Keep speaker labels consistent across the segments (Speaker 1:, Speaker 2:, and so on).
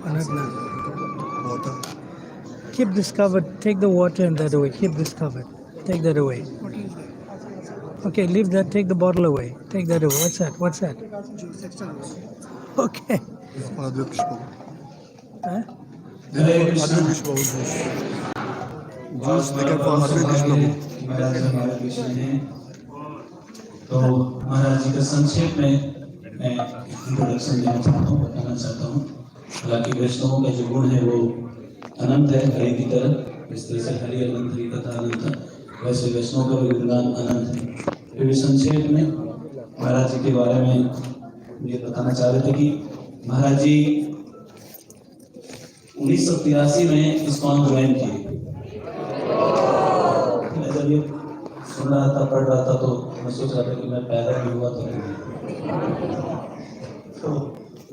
Speaker 1: Water.
Speaker 2: Keep this covered. Take the water and that away. Keep this covered. Take that away. Okay, leave that. Take the bottle away. Take that away. What's that? What's that? Okay.
Speaker 1: Madhya Pushpa.
Speaker 2: Huh?
Speaker 1: Madhya Pushpa juice. Juice taken for Hare Krishna.
Speaker 3: महाराज जी हमारे कृष्ण हैं। तो महाराज जी का संक्षेप में मैं introduction देना चाहता हूँ, बताना चाहता हूँ। हालांकि वैष्णवों का जो गुण है वो अनंत है, हरि की तरह। इस तरह से हरि अनंत, हरि कथा अनंत, वैसे वैष्णव का भी गुणगान अनंत है। फिर भी संक्षेप में महाराज जी के बारे में ये बताना चाह रहे थे कि महाराज जी 1983 में इस्कॉन ज्वाइन किए। मैं जब ये सुन रहा था, पढ़ रहा था, तो मैं सोच रहा था कि मैं पैदा भी हुआ तो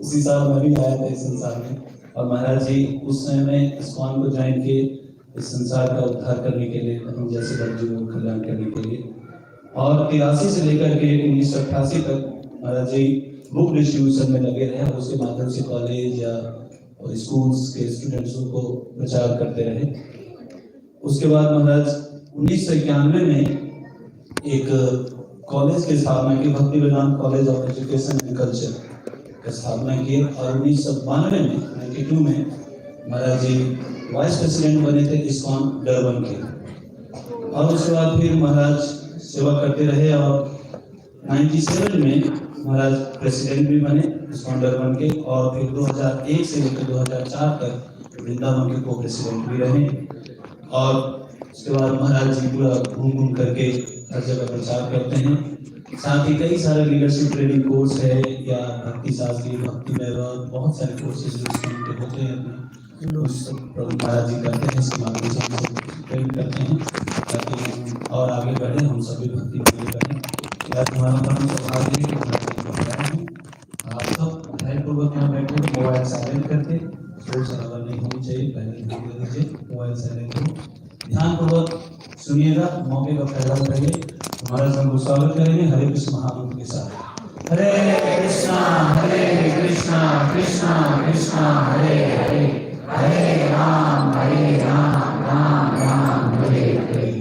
Speaker 3: उसी साल मैं भी आया था इस संसार में। और महाराज जी उस समय में इस्कॉन को ज्वाइन किए इस संसार का उद्धार करने के लिए, हम जैसे बच्चों को कल्याण करने के लिए। और 83 से लेकर के 1988 तक महाराज जी बुक डिस्ट्रीब्यूशन में लगे रहे। उसके माध्यम से कॉलेज या स्कूल्स के स्टूडेंट्सों को प्रचार करते रहे। उसके बाद महाराज 1991 में एक कॉलेज की स्थापना की, Bhakti Vedanta College of Education and Culture की स्थापना की। और 1992 में 92 में महाराज जी वाइस प्रेसिडेंट बने थे इस्कॉन डरबन के। और उसके बाद फिर महाराज सेवा करते रहे और 97 में महाराज प्रेसिडेंट भी बने इस्कॉन डरबन के। और फिर 2001 से लेकर 2004 तक वृंदावन के को प्रेसिडेंट भी रहे। और उसके बाद महाराज जी पूरा घूम घूम करके हर जगह प्रचार करते हैं। साथ ही कई सारे लीडरशिप ट्रेनिंग कोर्स है या भक्ति शास्त्री, भक्ति वैभव, बहुत सारे कोर्सेज के होते हैं अपने महाराज जी करते हैं। इसके माध्यम से हम सब ट्रेन करते हैं ताकि और आगे बढ़े, हम सभी भक्ति में बढ़े। आज हमारा परम सौभाग्य है कि आप सब ध्यानपूर्वक यहाँ बैठे, मोबाइल साइलेंट करके, शोर शराबा नहीं होनी चाहिए, पहले ध्यान दे दीजिए, मोबाइल साइलेंट हो, ध्यानपूर्वक सुनिएगा, मौके का फायदा उठाइए। हमारा सब स्वागत करेंगे हरे कृष्ण महामंत्र के साथ। हरे कृष्णा कृष्णा कृष्णा हरे हरे, हरे राम राम राम हरे हरे।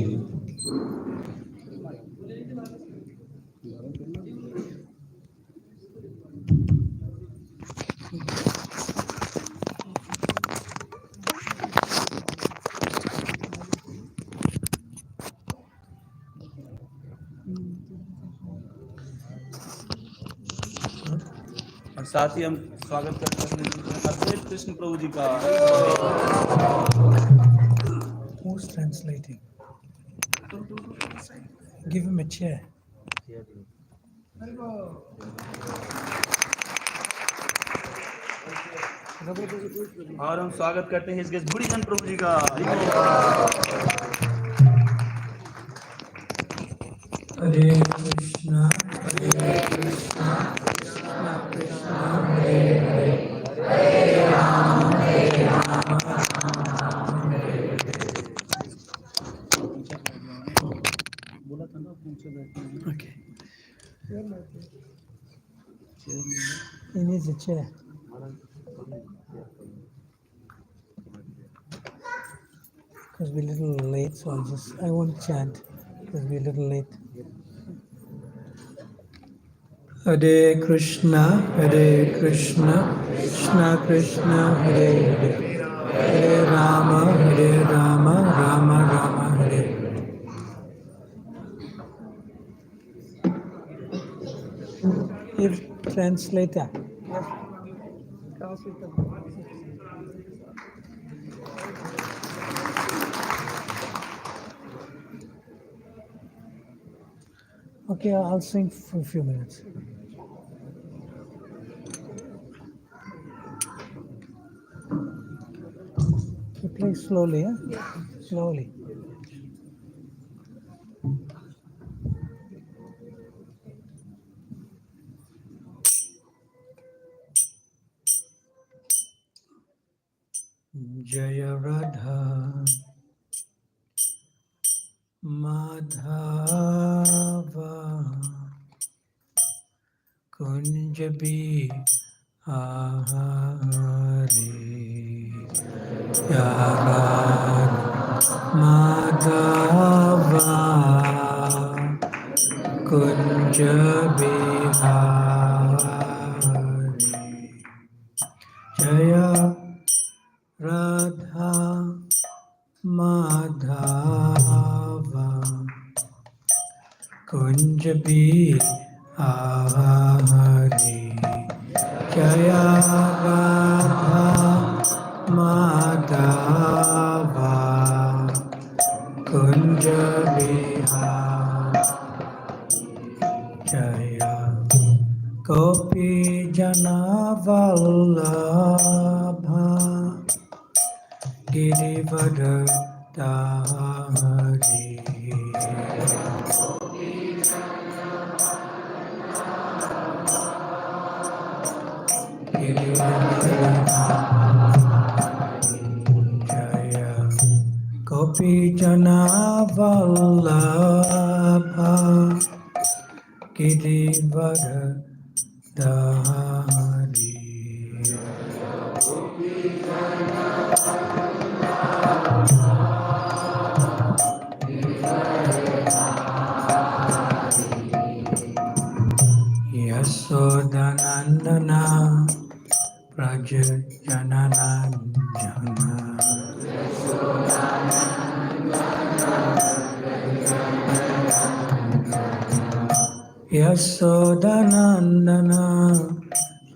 Speaker 3: और साथ ही हम स्वागत करते हैं अद्वैत कृष्ण प्रभु जी का।
Speaker 2: Who's translating? Give him a chair.
Speaker 3: और हम स्वागत करते हैं इसके भूरीचंद प्रभु जी का।
Speaker 2: हरे कृष्णा कृष्णा कृष्णा हरे हरे, हरे राम
Speaker 3: बोला था ना पूछे बैठे।
Speaker 2: Okay. He needs a chair. Because we're a little late, so I won't chant because we're a little late. Hare Krishna, Krishna Krishna, Hare Hare, Hare Rama, Rama Rama, Hare. If translator. Okay, I'll sing for a few minutes. You play slowly, huh? Slowly. Jaya Radha Madhava Kunjabi Ahare Yaran Madhava Kunja Bihari Jaya Radha Madhava Kunja Bihari Jaya Radha Madhava Kunja Bihari Jaya Gopi Jana Vallabha Girivardhari Jaya Gopi Jana Vallabha Girivardhari Yasodhanandana Praja Jananandana Yasodhanandana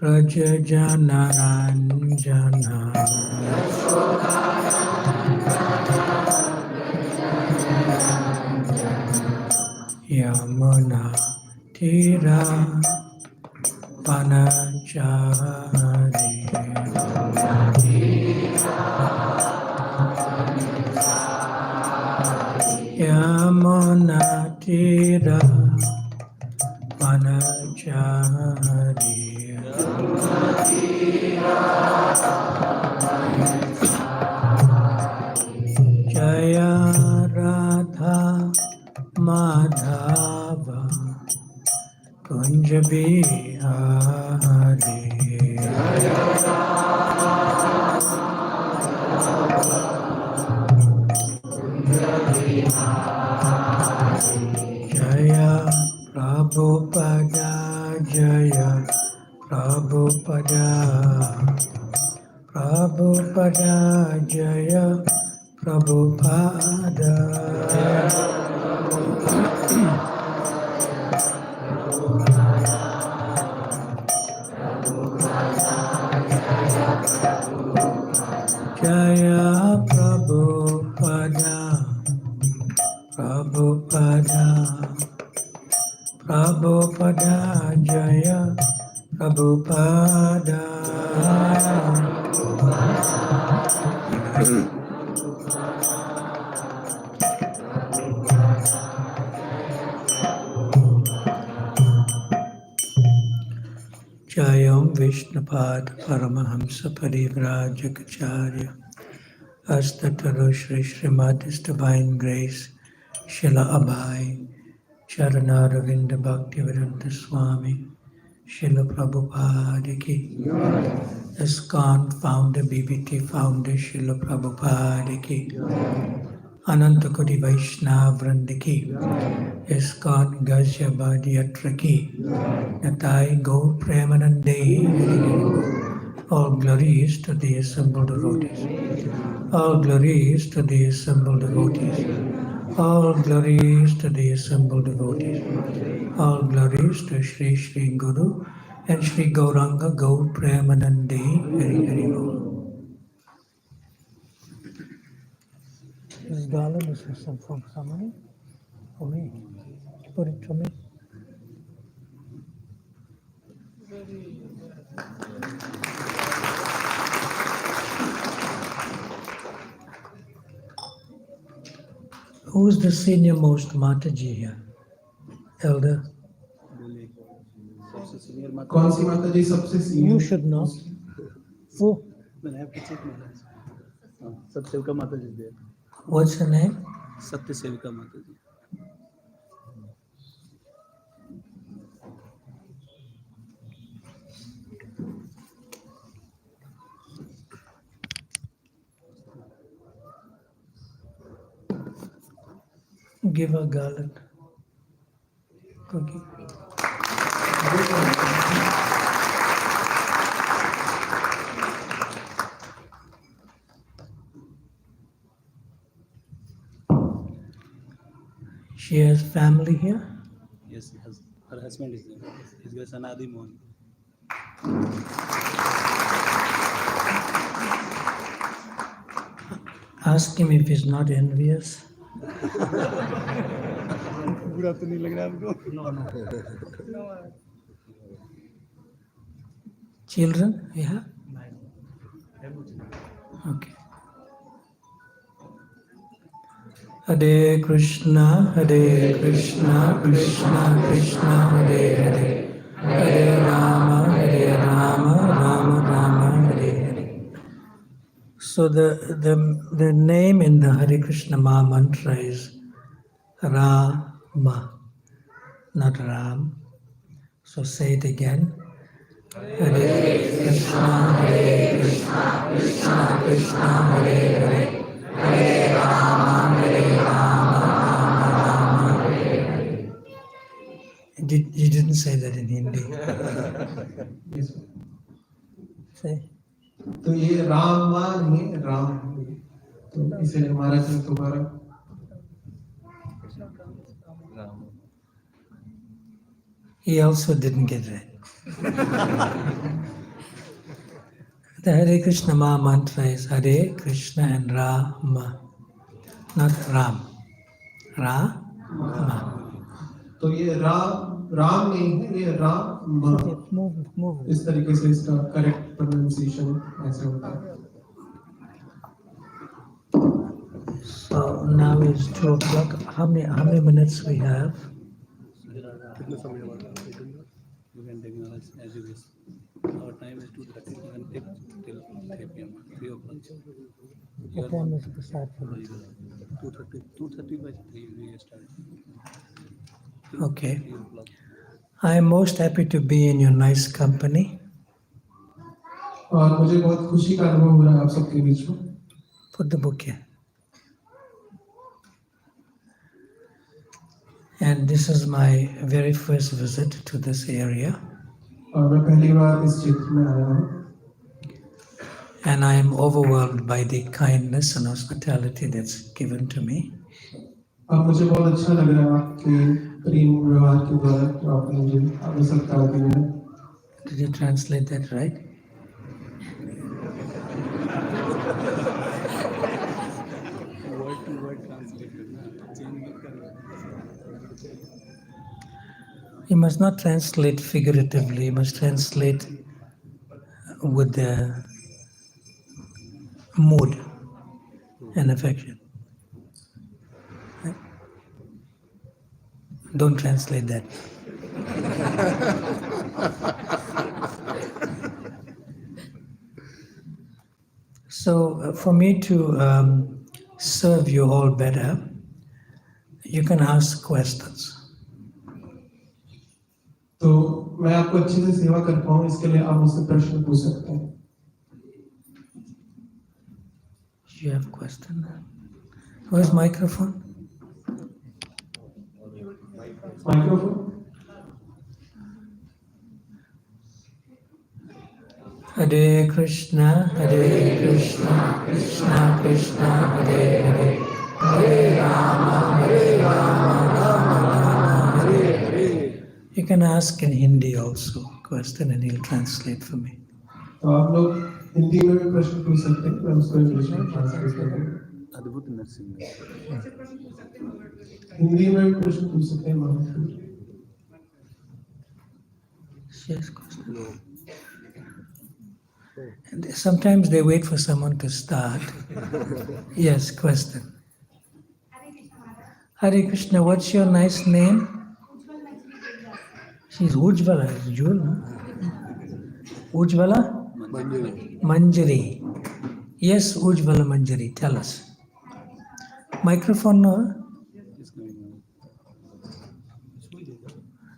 Speaker 2: Praja Jananandana Yamuna Tira Panachari Yamuna Tira Panachari Jaya Radha Madhava Kunja Bihari Jaya Prabhupada Jaya Prabhupada Prabhupada Jaya Prabhupada Jaya Prabhupada Prabhupada Prabhupada Jaya Prabhupada Jayam Vishnupad Paramahamsa Parivrajagacharya Astataru Shri Srimad Divine Grace Shila Abhay Charanaravinda Bhaktivedanta Swami Srila Prabhupada ki ISKCON founder BBT founder Srila Prabhupada ki Anantakoti Vaishnava Vranda ki ISKCON Ghaziabad Yatra ki Natai Gaur Premanande. All glories to the assembled devotees. All glories to the assembled devotees. All glories to the assembled devotees. All glories to Sri Sri Guru and Sri Gauranga Gaur Premanande. Hari Hari Bol. This garland is from somebody? For me. Put it to me. Who is the senior most Mataji here? Elder?
Speaker 3: कौन सी माता जी सबसे
Speaker 2: You should know. Who?
Speaker 4: सत्यसेविका माता जी दे
Speaker 2: What's her name?
Speaker 4: सत्यसेविका माता जी
Speaker 2: Give a garland. Cookie. She has family here?
Speaker 4: Yes, her husband is there. His name is Anadi Mohan.
Speaker 2: Ask him if he's not envious.
Speaker 1: बुरा तो नहीं लग रहा है आपको?
Speaker 2: Children, yeah? Okay. Hare Krishna, Krishna Krishna, Hare Hare, Hare Rama, Rama Rama, Hare Hare. So the name in the Hare Krishna Maha mantra is Rama, not Ram. So say it again. Hare Krishna, Krishna Krishna, Hare Hare, Hare Rama, Rama Hare Hare. You didn't say that in Hindi.
Speaker 3: Yes.
Speaker 2: Say.
Speaker 3: तो ये राम नहीं राम, तो इसे महाराज ने दोबारा
Speaker 2: He also didn't get it. The Hare Krishna Maha mantra is Hare Krishna and Rama, not Ram. Rama.
Speaker 3: तो ये राम नहीं है, ये राम।
Speaker 2: Move.
Speaker 3: इस तरीके से इसका करेक्ट प्रोनाउंसिएशन ऐसे होता है।
Speaker 2: So now is 2 o'clock. How many minutes we have?
Speaker 4: कितना समय हुआ? You can take as you wish. Our time is 2:30. You can take till 3 p.m. 3 o'clock.
Speaker 2: What time is the start for it?
Speaker 4: 2:30 by 3 we start.
Speaker 2: Okay.
Speaker 4: 3 o'clock.
Speaker 2: I am most happy to be in your nice company.
Speaker 3: और मुझे बहुत खुशी का अनुभव हो रहा है आप सबके बीच में।
Speaker 2: Put the book here. And this is my very first visit to this area.
Speaker 3: और मैं पहली बार इस क्षेत्र में आया हूँ।
Speaker 2: And I am overwhelmed by the kindness and hospitality that's given to me.
Speaker 3: अब मुझे बहुत अच्छा लग रहा है आपके प्रेम व्यवहार के द्वारा जो आपने मुझे आपने सत्कार दिया है।
Speaker 2: Did you translate that right?
Speaker 4: Word to word translated ना, change मत करना।
Speaker 2: You must not translate figuratively, you must translate with the mood and affection. Don't translate that. So, for me to serve you all better, you can ask questions.
Speaker 3: तो मैं आपको अच्छे से सेवा कर पाऊँ इसके लिए आप मुझसे प्रश्न पूछ सकते हैं।
Speaker 2: You have question? Where's microphone?
Speaker 3: Microphone.
Speaker 2: Hare Krishna, Krishna Krishna, Hare Hare, Hare Rama, Rama Hare Hare. You can ask in Hindi also question and he'll translate for me.
Speaker 3: तो आप लोग हिंदी में भी प्रश्न पूछ सकते हैं, मैं उसको इंग्लिश में ट्रांसलेट कर दूँगा।
Speaker 4: अद्भुत नरसिंह।
Speaker 3: हिंदी में भी प्रश्न पूछ सकते हैं महाराज।
Speaker 2: Yes, question. And sometimes they wait for someone to start. Yes, question. Hare Krishna, what's your nice name? She's Ujjvala. Ujjvala? Ujjvala? Manjari. Yes, Ujjvala Manjari. Tell us. Microphone, no?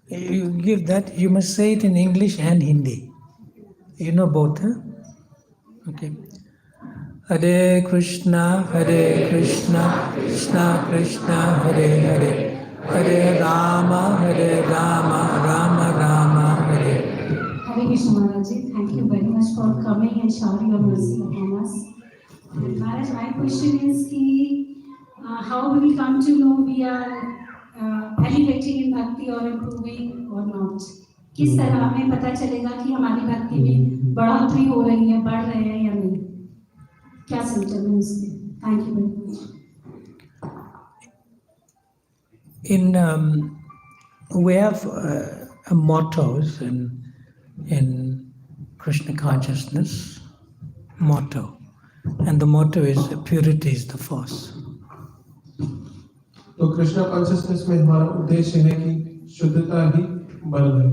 Speaker 2: You give that. You must say it in English and Hindi. You know both, huh? Okay. Hare Krishna, Krishna Krishna, Hare Hare, Hare Rama, Rama Rama, Hare.
Speaker 5: Hare Krishna Maharaji, thank you very much for coming and showering your mercy upon us. And Maharaj, my question is how we will come to know we are elevating in bhakti or improving or not? किस तरह हमें पता चलेगा कि हमारी भक्ति में बढ़ोतरी हो रही है, बढ़ रहे हैं या नहीं? क्या सिम्टम है इसके? Thank you very much.
Speaker 2: We have mottos in Krishna Consciousness, motto. And the motto is purity is the force.
Speaker 6: तो कृष्णा कॉन्शियसनेस में हमारा उद्देश्य है कि शुद्धता ही बल है.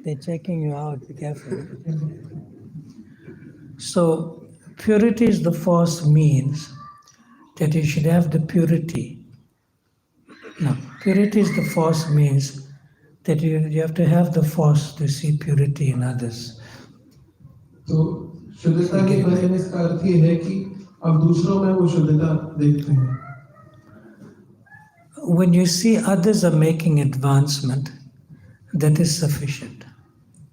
Speaker 2: They're checking you out, be careful. So, purity is the force means that you should have the purity. No, purity is the force means that you have to have the force to see purity in others.
Speaker 6: तो शुद्धता के बारे में इसका अर्थ ये है कि अब दूसरों में वो शुद्धता देखते हैं.
Speaker 2: When you see others are making advancement, that is sufficient.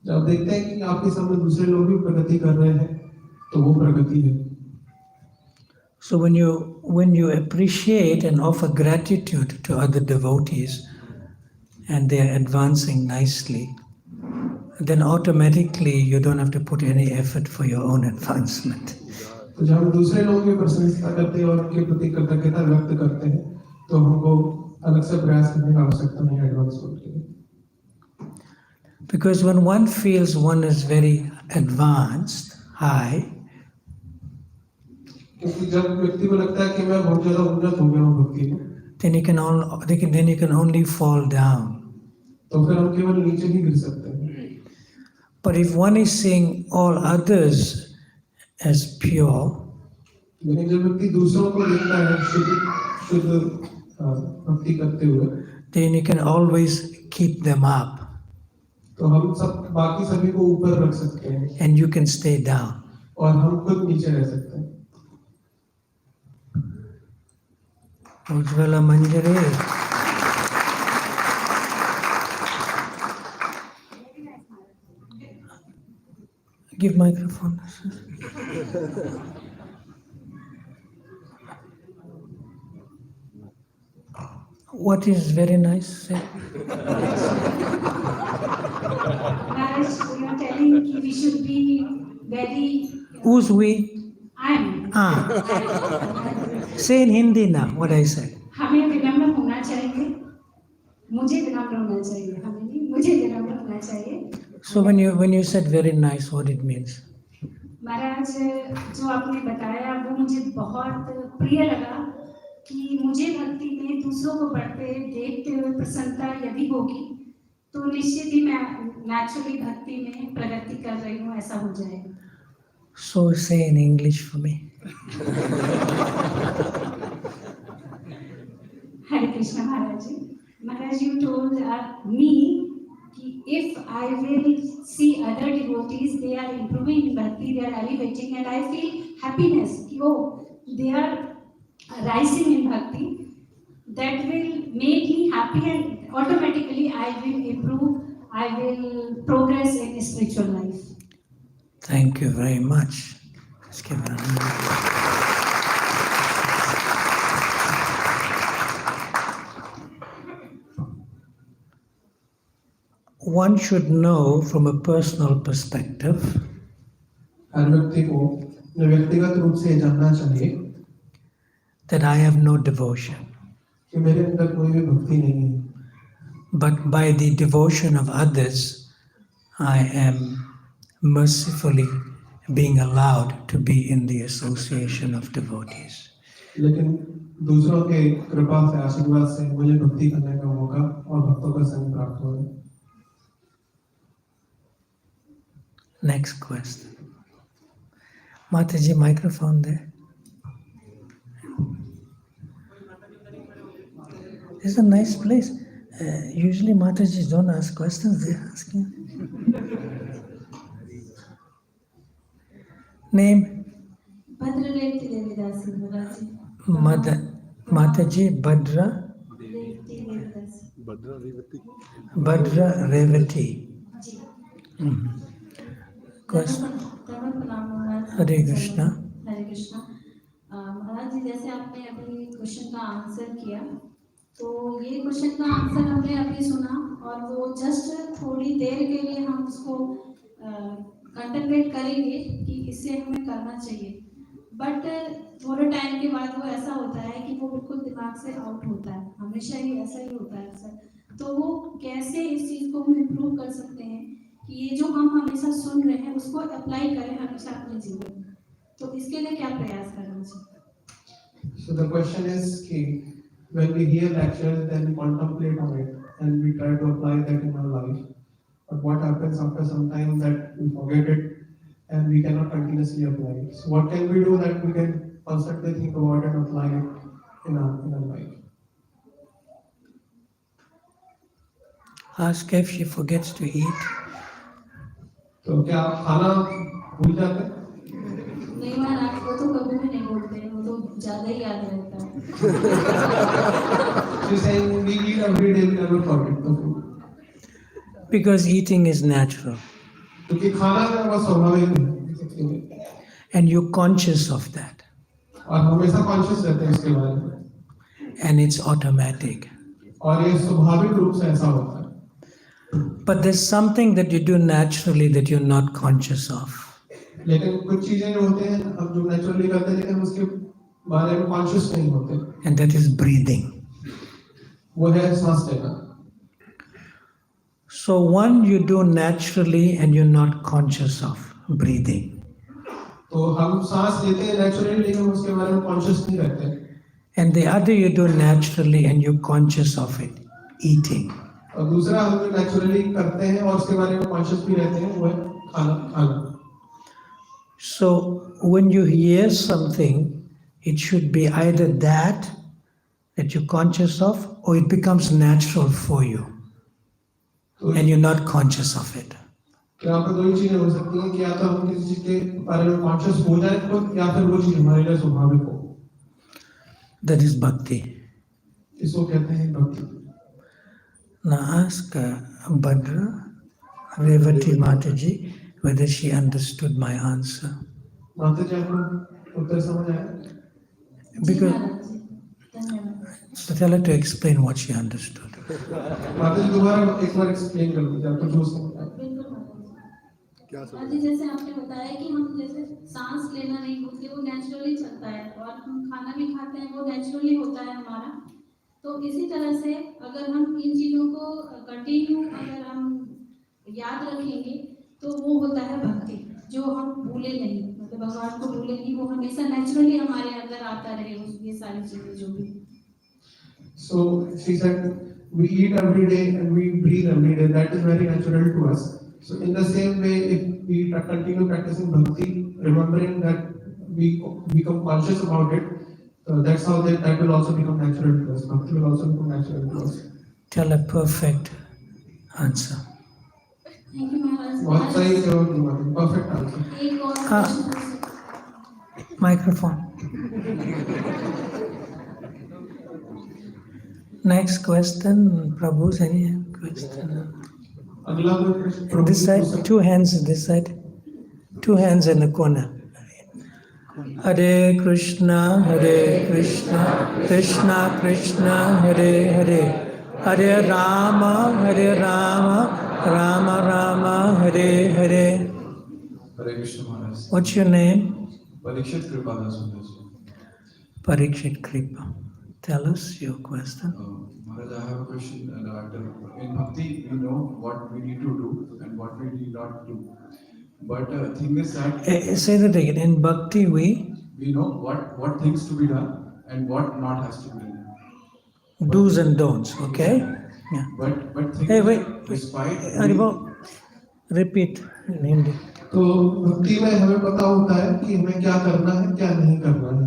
Speaker 6: जब देखते हैं कि आपके सामने दूसरे लोग भी प्रगति कर रहे हैं, तो वो प्रगति है.
Speaker 2: So when you appreciate and offer gratitude to other devotees and they are advancing nicely, then automatically you don't have to put any effort for your own advancement.
Speaker 6: तो जब हम दूसरे लोगों की प्रशंसा करते हैं और उनके प्रति कृतज्ञता व्यक्त करते हैं, तो हमको अलग से प्रयास करने की आवश्यकता नहीं है एडवांसमेंट के लिए.
Speaker 2: Because when one feels one is very advanced, high,
Speaker 6: क्योंकि जब व्यक्ति को लगता है कि मैं बहुत ज़्यादा उन्नत हो गया हूँ भक्ति में,
Speaker 2: then you can only fall down.
Speaker 6: तो फिर हम केवल नीचे ही गिर सकते हैं.
Speaker 2: But if one is seeing all others as pure,
Speaker 6: लेकिन जब व्यक्ति दूसरों को देखता है शुद्ध भक्ति करते हुए,
Speaker 2: then you can always keep them up.
Speaker 6: तो हम सब बाकी सभी को ऊपर रख सकते हैं.
Speaker 2: And you can stay down.
Speaker 6: और हम खुद नीचे रह सकते हैं.
Speaker 2: Ujjvala Manjari. Give microphone. What is very nice? Say.
Speaker 5: Maharaj, you are telling that we should be very.
Speaker 2: Who's we?
Speaker 5: I am.
Speaker 2: Say in Hindi now what I said.
Speaker 5: हमें विनम्र होना चाहिए. मुझे विनम्र होना चाहिए. हमें नहीं, मुझे विनम्र होना चाहिए.
Speaker 2: So when you said very nice, what it means?
Speaker 5: महाराज, जो आपने बताया वो मुझे बहुत प्रिय लगा कि मुझे भक्ति में दूसरों को बढ़ते देखते हुए प्रसन्नता यदि होगी तो निश्चित ही मैं नेचुरली भक्ति में प्रगति कर रही हूँ, ऐसा हो जाएगा.
Speaker 2: So say in English for me.
Speaker 5: Hare Krishna Maharaj. Maharaj, you told me कि if I will see other devotees, they are improving in bhakti, they are elevating, and I feel happiness. Oh, they are rising in bhakti. That will make me happy, and automatically I will improve. I will progress in spiritual life.
Speaker 2: Thank you very much. Let's give it a hand. One should know from a personal perspective
Speaker 6: हर व्यक्ति को व्यक्तिगत रूप से जानना चाहिए
Speaker 2: that I have no devotion.
Speaker 6: कि मेरे अंदर कोई भी भक्ति नहीं है.
Speaker 2: But by the devotion of others, I am mercifully being allowed to be in the association of devotees.
Speaker 6: लेकिन दूसरों के कृपा से आशीर्वाद से मुझे भक्ति करने का मौका और भक्तों का संग प्राप्त हो है.
Speaker 2: Next question. Mataji, microphone there. This is a nice place. Usually Matajis don't ask questions, they ask you. Name?
Speaker 5: Bhadrareti Devidasi Maharaji.
Speaker 2: Mataji Bhadra
Speaker 5: Reti Devidasi.
Speaker 4: Bhadra Revati.
Speaker 2: Bhadra Revati.
Speaker 5: Ji
Speaker 2: Question.
Speaker 5: धन्यवाद प्रणाम महाराज।
Speaker 2: Hare Krishna.
Speaker 5: हरे कृष्णा। महाराज जी, जैसे आपने अभी question का answer किया, तो ये question का आंसर हमने अभी सुना और वो जस्ट थोड़ी देर के लिए हम उसको कंटेम्पलेट करेंगे कि इससे हमें करना चाहिए, बट थोड़े टाइम के बाद वो ऐसा होता है कि वो बिल्कुल दिमाग से आउट होता है, हमेशा ही ऐसा ही होता है सर। तो वो कैसे इस चीज़ को हम इम्प्रूव कर सकते हैं कि ये जो हम हमेशा सुन रहे हैं उसको अप्लाई करें हमेशा अपने जीवन में, तो इसके लिए क्या प्रयास करना चाहिए?
Speaker 6: So the question is कि when we hear lectures, then we contemplate on it and we try to apply that in our life. But what happens after some time that we forget it and we cannot continuously apply it. So what can we do that we can constantly think about and apply it in our life?
Speaker 2: Ask if she forgets to eat.
Speaker 6: तो क्या आप खाना भूल जाते हैं?
Speaker 5: नहीं महाराज, वो तो कभी भी नहीं बोलते हैं, वो तो ज्यादा ही याद रहता है।
Speaker 6: She's saying we eat every day, we never forget the food.
Speaker 2: Because eating is natural.
Speaker 6: क्योंकि खाना हमारा स्वाभाविक है।
Speaker 2: And you're conscious of that.
Speaker 6: और हमेशा conscious रहते हैं इसके बारे में।
Speaker 2: And it's automatic.
Speaker 6: और ये स्वाभाविक रूप से ऐसा होता है।
Speaker 2: But there's something that you do naturally that you're not conscious of.
Speaker 6: लेकिन कुछ चीजें जो होते हैं हम जो नेचुरली करते हैं लेकिन हम उसके बारे में कॉन्शियस नहीं होते।
Speaker 2: And that is breathing.
Speaker 6: वो है सांस लेना।
Speaker 2: So one you do naturally and you're not conscious of breathing.
Speaker 6: तो हम सांस लेते हैं नेचुरली लेकिन उसके बारे में कॉन्शियस नहीं रहते।
Speaker 2: And the other you do naturally and you're conscious of it, eating.
Speaker 6: और दूसरा हम जो नेचुरली करते हैं और उसके बारे में कॉन्शियस भी रहते हैं वो है खाना।
Speaker 2: So when you hear something, it should be either that you're conscious of, or it becomes natural for you, and you're not conscious of it.
Speaker 6: क्या आप दो ही चीजें हो सकती हैं कि या तो हम किसी चीज के बारे में कॉन्शियस हो जाए तो या फिर वो चीज हमारे लिए स्वाभाविक हो।
Speaker 2: That is bhakti.
Speaker 6: इसको कहते हैं भक्ति।
Speaker 2: Now ask Bhadra Revati Mataji whether she understood my answer.
Speaker 6: माता जी आपको उत्तर समझ आया?
Speaker 2: Because
Speaker 5: धन्यवाद।
Speaker 2: so tell her to explain what she understood.
Speaker 6: माता जी दोबारा एक बार एक्सप्लेन कर दीजिए आपको जो समझ आया।
Speaker 5: बिल्कुल महाराज जी, जैसे आपने बताया कि हम जैसे सांस लेना नहीं भूलते, वो नेचुरली चलता है, और हम खाना भी खाते हैं वो नेचुरली होता है हमारा। तो इसी तरह से अगर हम इन चीज़ों को कंटिन्यू अगर हम याद रखेंगे तो वो होता है भक्ति, जो हम भूले नहीं, मतलब भगवान को भूले नहीं, वो हमेशा नेचुरली हमारे अंदर आता रहे ये सारी चीज़ें जो भी।
Speaker 6: So she said we eat every day and we breathe every day. That is very natural to us. So in the same way, if we continue practicing bhakti, remembering that we become conscious about it, that's how that will also become natural to us. Bhakti will also become natural to us.
Speaker 2: Tell a perfect answer.
Speaker 5: Thank you महाराज।
Speaker 6: बहुत सही जवाब दिया, perfect answer.
Speaker 5: एक और question.
Speaker 2: Microphone. Next question, Prabhu's any question?
Speaker 6: अगला कोई प्रश्न?
Speaker 2: This side, two hands on this side, two hands in the corner. Hare Krishna, Krishna Krishna, Hare Hare, Hare Rama, Rama Rama, Hare Hare.
Speaker 7: Hare Krishna Maharaj.
Speaker 2: What's your name?
Speaker 7: Parikshit Kripadas.
Speaker 2: Parikshit Kripa. Tell us your question.
Speaker 7: Maharaj, I have a question that in Bhakti we know what we need to do and what we need not to do. But thing is that
Speaker 2: Say that again. In Bhakti we
Speaker 7: know what things to be done and what not has to be done.
Speaker 2: do's and don'ts, okay? Yeah.
Speaker 7: But thing
Speaker 2: Hey,
Speaker 7: is,
Speaker 2: wait.
Speaker 7: despite
Speaker 2: Haribol, repeat in Hindi.
Speaker 6: तो भक्ति में हमें पता होता है कि हमें क्या करना है क्या नहीं करना है।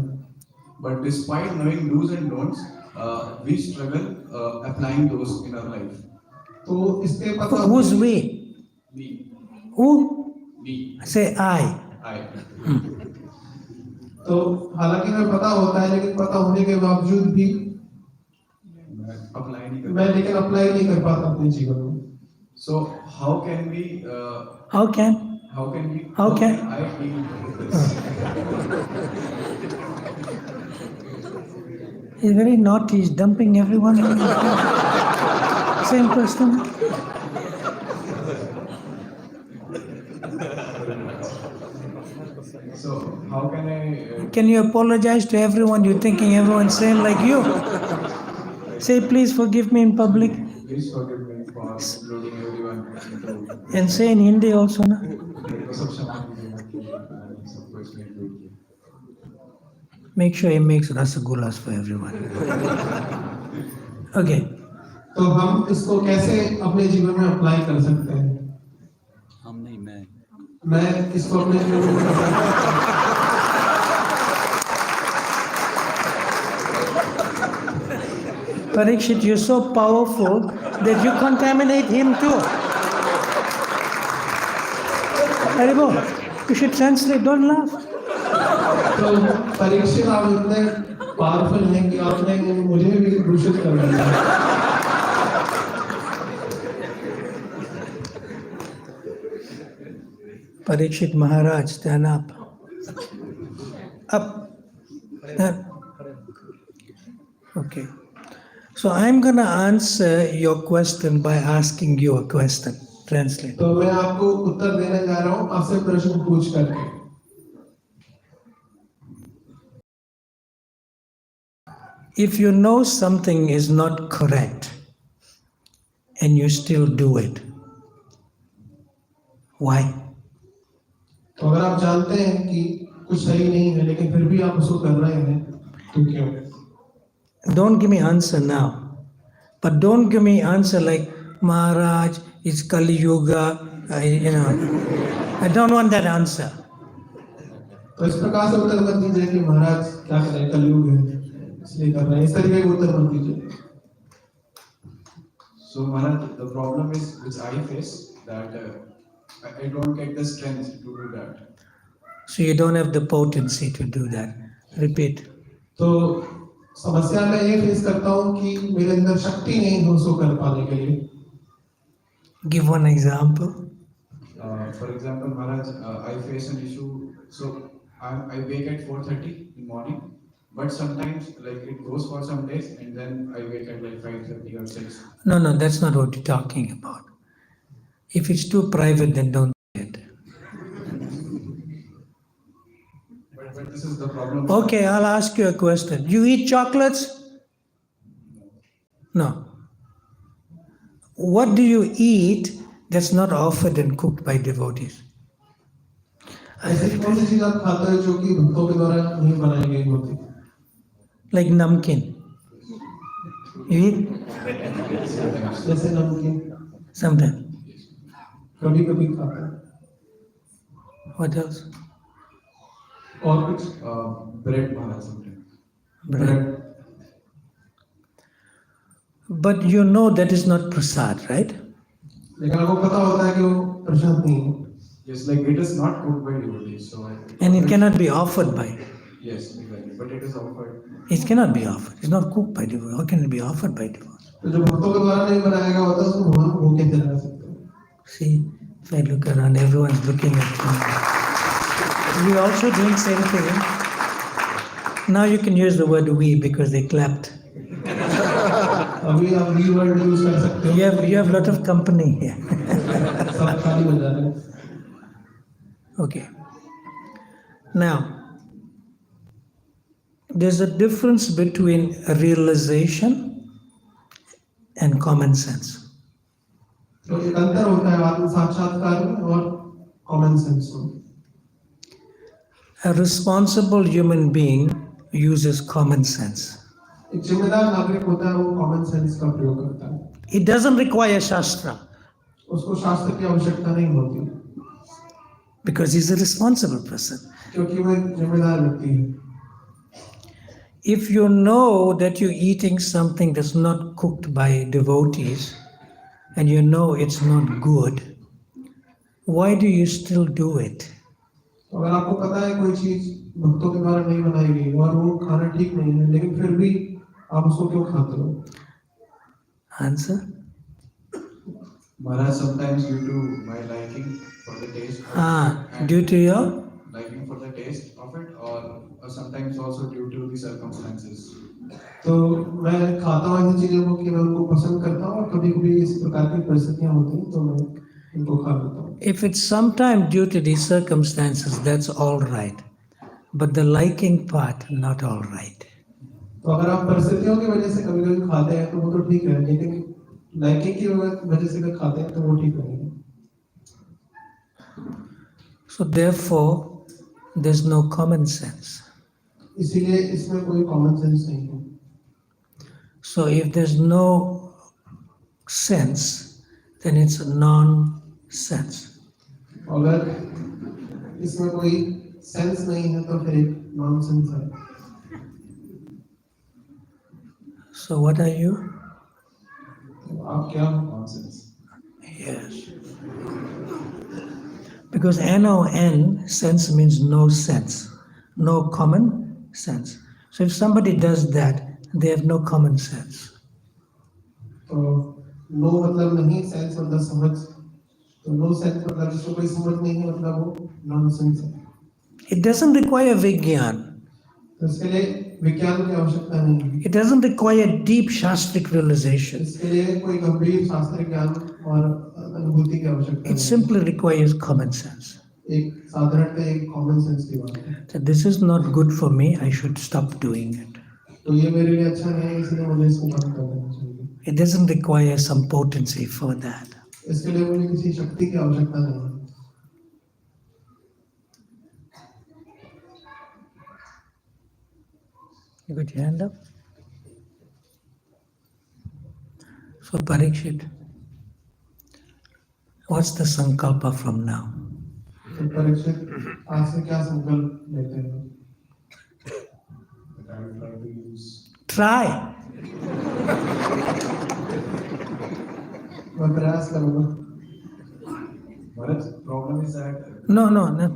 Speaker 7: But despite knowing do's and don'ts, we struggle applying those in our life.
Speaker 6: तो इसके पता
Speaker 2: Who's we?
Speaker 7: Me,
Speaker 2: Who?
Speaker 7: me,
Speaker 2: Say I.
Speaker 7: I.
Speaker 6: तो हालांकि मैं पता होता है, लेकिन पता होने के बावजूद भी
Speaker 7: Apply नहीं
Speaker 6: मैं
Speaker 7: करते.
Speaker 6: लेकिन अप्लाई नहीं कर पाता अपने जीवन में।
Speaker 7: So how can we?
Speaker 2: How can?
Speaker 7: How can we?
Speaker 2: How can?
Speaker 7: I deal with this?
Speaker 2: He's very naughty. He's dumping everyone. Same question.
Speaker 7: So how can I?
Speaker 2: Can you apologize to everyone? You're thinking everyone's same like you. Say, please forgive me in public.
Speaker 7: Please forgive me for loading everyone into.
Speaker 2: And say in Hindi also, na?
Speaker 7: सब क्षमा कीजिएगा कि मैंने सबको इसमें include किया.
Speaker 2: Make sure he makes rasagullas for everyone. Okay.
Speaker 6: तो हम इसको कैसे अपने जीवन में अप्लाई कर सकते हैं?
Speaker 4: हम नहीं,
Speaker 6: मैं इसको अपने जीवन में apply कर सकता हूं।
Speaker 2: Parikshit, you're so powerful that you contaminate him too. Haribo, you should translate, don't laugh.
Speaker 6: तो परीक्षित आप इतने पावरफुल हैं कि आपने मुझे भी दूषित कर दिया।
Speaker 2: Parikshit Maharaj, stand up. Up. Stand. Okay. So I'm going to answer your question by asking you a question. Translate.
Speaker 6: तो मैं आपको उत्तर देने जा रहा हूँ आपसे प्रश्न पूछ करके।
Speaker 2: If you know something is not correct and you still do it, why?
Speaker 6: तो अगर आप जानते हैं कि कुछ सही नहीं है लेकिन फिर भी आप उसको कर रहे हैं, तो क्यों?
Speaker 2: Don't give me answer now. But don't give me answer like, Maharaj, it's Kali Yuga, I don't want that answer.
Speaker 6: तो इस प्रकार से उत्तर मत दीजिए कि महाराज क्या करें, कलयुग है इसलिए कर रहे हैं, इस तरीके का उत्तर मत दीजिए।
Speaker 7: So Maharaj, the problem is which I face that I don't get the strength to do that.
Speaker 2: So you don't have the potency to do that. Repeat.
Speaker 6: तो समस्या मैं ये फेस करता हूँ कि मेरे अंदर शक्ति नहीं है उसको कर पाने के लिए।
Speaker 2: Give one example.
Speaker 7: For example, Maharaj, I face an issue. So I wake at 4:30 in morning, but sometimes like it goes for some days, and then I wake at like 5:30 or 6.
Speaker 2: No, that's not what you're talking about. If it's too private, then don't do it.
Speaker 7: But this is the problem.
Speaker 2: Okay, I'll ask you a question. You eat chocolates? No. What do you eat that's not offered and cooked by devotees?
Speaker 6: ऐसी कौन सी चीज आप खाते हैं जो कि भक्तों के द्वारा नहीं बनाई गई होती?
Speaker 2: Like namkeen. You eat?
Speaker 6: जैसे नमकीन
Speaker 2: Sometimes.
Speaker 6: कभी कभी खाता है।
Speaker 2: What else?
Speaker 6: और कुछ?
Speaker 7: Bread, Maharaj, sometimes.
Speaker 2: Bread. But you know that is not prasad, right?
Speaker 6: लेकिन आपको पता होता है कि वो प्रसाद नहीं है।
Speaker 7: Yes, like it is not cooked by devotees, so.
Speaker 2: And it cannot be offered by.
Speaker 7: Yes, exactly. But it is offered.
Speaker 2: It cannot be offered. It's not cooked by devotees. How can it be offered by devotees?
Speaker 6: तो जो भक्तों के द्वारा नहीं बनाया गया होता है उसको भगवान को भोग कैसे लगा सकते हैं?
Speaker 2: See, if I look around, everyone's looking at me. We also doing same thing. Now you can use the word we because they clapped.
Speaker 6: अभी आप वी वर्ड यूज कर सकते हो।
Speaker 2: You have a lot of company here.
Speaker 6: सब खाली हो जा रहे हैं।
Speaker 2: Okay. Now, there's a difference between realization and common sense.
Speaker 6: तो एक अंतर होता है आत्म साक्षात्कार में और कॉमन सेंस में।
Speaker 2: A responsible human being uses common sense.
Speaker 6: एक जिम्मेदार नागरिक होता है वो कॉमन सेंस का प्रयोग करता है।
Speaker 2: It doesn't require shastra
Speaker 6: उसको शास्त्र की आवश्यकता नहीं होती
Speaker 2: because he's a responsible person.
Speaker 6: क्योंकि वो एक जिम्मेदार व्यक्ति है।
Speaker 2: if you know that you're eating something that's not cooked by devotees, and you know it's not good, why do you still do it?
Speaker 6: अगर आपको पता है कोई चीज भक्तों के द्वारा नहीं बनाई गई और वो खाना ठीक नहीं है, लेकिन फिर भी आप उसको क्यों खाते हो?
Speaker 2: Answer?
Speaker 7: Maharaj, sometimes due to my liking for the taste of it, and
Speaker 2: Due to your?
Speaker 7: liking for the taste of it, or sometimes also due to the circumstances.
Speaker 6: तो मैं खाता हूँ ऐसी चीजों को कि मैं उनको पसंद करता हूँ और कभी-कभी इस प्रकार की परिस्थितियां होती हैं तो मैं इनको खा लेता हूँ.
Speaker 2: If it's sometime due to these circumstances, that's all right. But the liking part, not all right.
Speaker 6: तो अगर आप परिस्थितियों की वजह से कभी-कभी खाते हैं तो वो तो ठीक है, लेकिन लाइकिंग की वजह से अगर खाते हैं तो वो ठीक नहीं है.
Speaker 2: So therefore, there's no common sense.
Speaker 6: इसीलिए इसमें कोई कॉमन सेंस नहीं है.
Speaker 2: So if there's no sense, then it's non-sense.
Speaker 6: अगर इसमें कोई सेंस नहीं है तो फिर एक नॉनसेंस है.
Speaker 2: So what are you?
Speaker 6: आप क्या हो?
Speaker 7: Nonsense.
Speaker 2: Yes. Because N-O-N, sense means no sense, no common sense. So if somebody does that, they have no common sense.
Speaker 6: तो नो मतलब नहीं, सेंस मतलब समझ. तो नो सेंस मतलब जिसको कोई समझ नहीं है मतलब वो नॉनसेंस है.
Speaker 2: It doesn't require Vigyan.
Speaker 6: तो इसके लिए विज्ञान की आवश्यकता नहीं है.
Speaker 2: It doesn't require deep Shastric realization.
Speaker 6: इसके लिए कोई गंभीर शास्त्रीय ज्ञान और अनुभूति की आवश्यकता
Speaker 2: It
Speaker 6: नहीं.
Speaker 2: simply requires common sense.
Speaker 6: एक साधारण एक कॉमन सेंस की बात है.
Speaker 2: So this is not good for me, I should stop doing it.
Speaker 6: तो ये मेरे लिए अच्छा नहीं है, इसलिए मुझे इसको कम कर देना चाहिए.
Speaker 2: It doesn't require some potency for that.
Speaker 6: इसके लिए मुझे किसी शक्ति की आवश्यकता नहीं है.
Speaker 2: You got your hand up? So Parikshit, what's the sankalpa from now?
Speaker 6: तो परीक्षित आज से क्या संकल्प लेते हैं?
Speaker 7: That I will try to use.
Speaker 2: Try.
Speaker 6: मैं प्रयास करूँगा.
Speaker 7: Maharaj, problem is that
Speaker 2: No,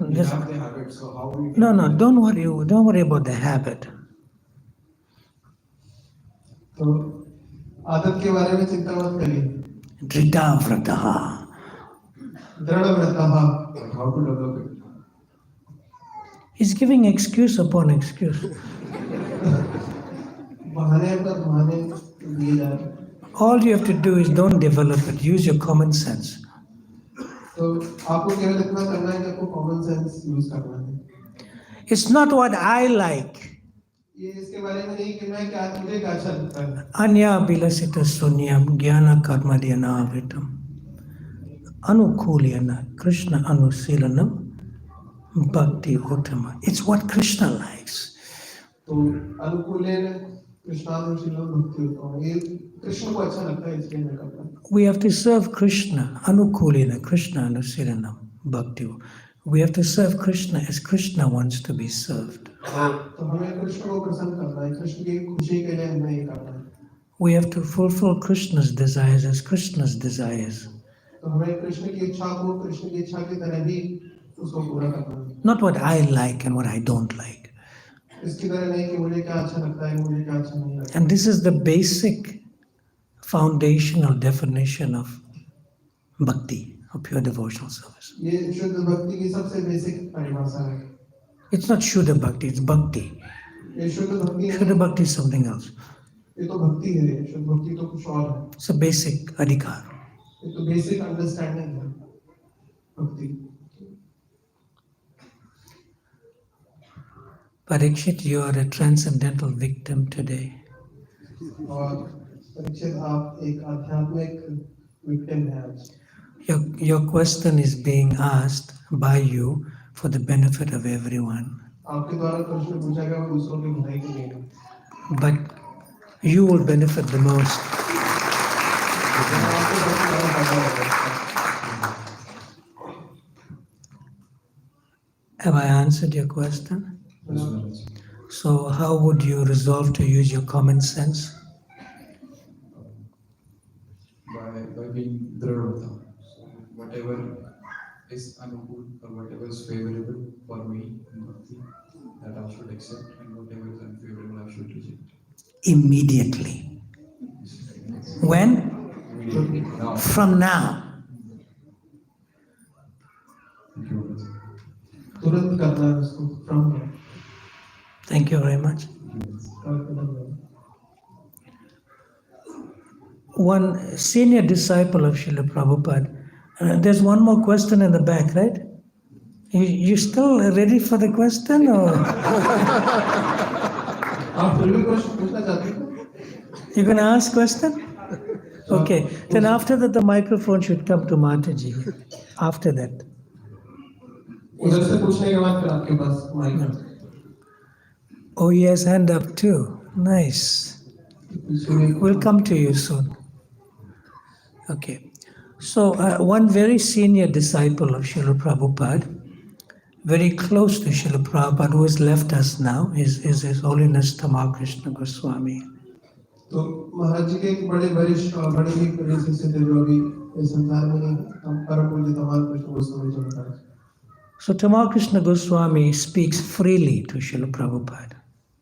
Speaker 7: we
Speaker 2: just,
Speaker 7: have the habit, so how we
Speaker 2: no, don't worry about the habit.
Speaker 6: तो आदत के बारे में चिंता मत करिए.
Speaker 2: Drita vrataha.
Speaker 6: दृढ़ व्रतः.
Speaker 7: But how to develop it?
Speaker 2: He's giving excuse upon excuse.
Speaker 6: बहाने पर बहाने दिए जा रहे हैं.
Speaker 2: All you have to do is don't develop it, use your common sense.
Speaker 6: तो आपको केवल इतना करना है कि आपको कॉमन सेंस यूज करना है.
Speaker 2: It's not what I like.
Speaker 6: ये इसके बारे में नहीं कि मैं क्या, मुझे क्या अच्छा लगता है.
Speaker 2: Anya bilasita sunyam jnana karma dhyanavitam anukulyana Krishna anusilanam bhakti uttama. It's what Krishna likes.
Speaker 6: तो अनुकूलन कृष्णानुशीलन भक्ति उत्तम, ये कृष्ण को अच्छा लगता है इसलिए मैं करता हूँ.
Speaker 2: We have to serve Krishna anukulyana Krishna anusilanam bhakti. We have to serve Krishna as Krishna wants to be served.
Speaker 6: तो हमें कृष्ण को प्रसन्न करना है, कृष्ण की खुशी के लिए हमें ये करना है.
Speaker 2: We have to fulfill Krishna's desires as Krishna's desires.
Speaker 6: तो हमें कृष्ण की इच्छा को कृष्ण की इच्छा की तरह ही उसको पूरा करना है.
Speaker 2: Not what I like and what I don't like.
Speaker 6: इसकी तरह नहीं कि मुझे क्या अच्छा लगता है, मुझे क्या अच्छा नहीं लगता.
Speaker 2: And this is the basic foundational definition of bhakti, of pure devotional service.
Speaker 6: ये शुद्ध भक्ति की सबसे बेसिक परिभाषा है.
Speaker 2: It's not Shuddha Bhakti, it's Bhakti.
Speaker 6: ये शुद्ध भक्ति है.
Speaker 2: Shuddha Bhakti is something else.
Speaker 6: ये तो भक्ति है, शुद्ध भक्ति तो कुछ और है.
Speaker 2: It's a basic adhikar.
Speaker 6: ये तो बेसिक अंडरस्टैंडिंग है भक्ति.
Speaker 2: Parikshit, you are a transcendental victim today.
Speaker 6: और परीक्षित आप एक आध्यात्मिक विक्टिम हैं आज.
Speaker 2: Your question is being asked by you for the benefit of everyone.
Speaker 6: आपके द्वारा प्रश्न पूछा गया वो दूसरों की भलाई के लिए.
Speaker 2: But you will benefit the most.
Speaker 6: आपको सबसे ज्यादा फायदा होगा.
Speaker 2: Have I answered your question?
Speaker 7: Yes, Maharaj.
Speaker 2: So how would you resolve to use your common sense?
Speaker 7: By being dhruvata. So whatever is anukul or whatever is favorable for me in bhakti, that I should accept, and whatever is unfavorable I should reject.
Speaker 2: Immediately. When?
Speaker 7: Immediately. Now.
Speaker 2: From now.
Speaker 7: Thank you.
Speaker 6: तुरंत करना है उसको from here.
Speaker 2: Thank you very much. One senior disciple of Srila Prabhupada. There's one more question in the back, right? You still ready for the question, or
Speaker 6: आप फिर भी question पूछना चाहते हो?
Speaker 2: you gonna ask question? Okay. Then after that, the microphone should come to Mataji. After that.
Speaker 6: उधर से पूछने के बाद फिर आपके पास माइक है.
Speaker 2: Oh, he has hand up too. Nice. We'll come to you soon. Okay. So one very senior disciple of Srila Prabhupada, very close to Srila Prabhupada, who has left us now, is His Holiness Tamar Krishna Goswami.
Speaker 6: तो महाराज जी के एक बड़े वरिष्ठ और बड़े ही प्रिय शिष्य थे जो अभी इस संसार में नहीं, हम परम पूज्य तमाल कृष्ण गोस्वामी जी महाराज.
Speaker 2: So Tamar Krishna Goswami speaks freely to Srila Prabhupada.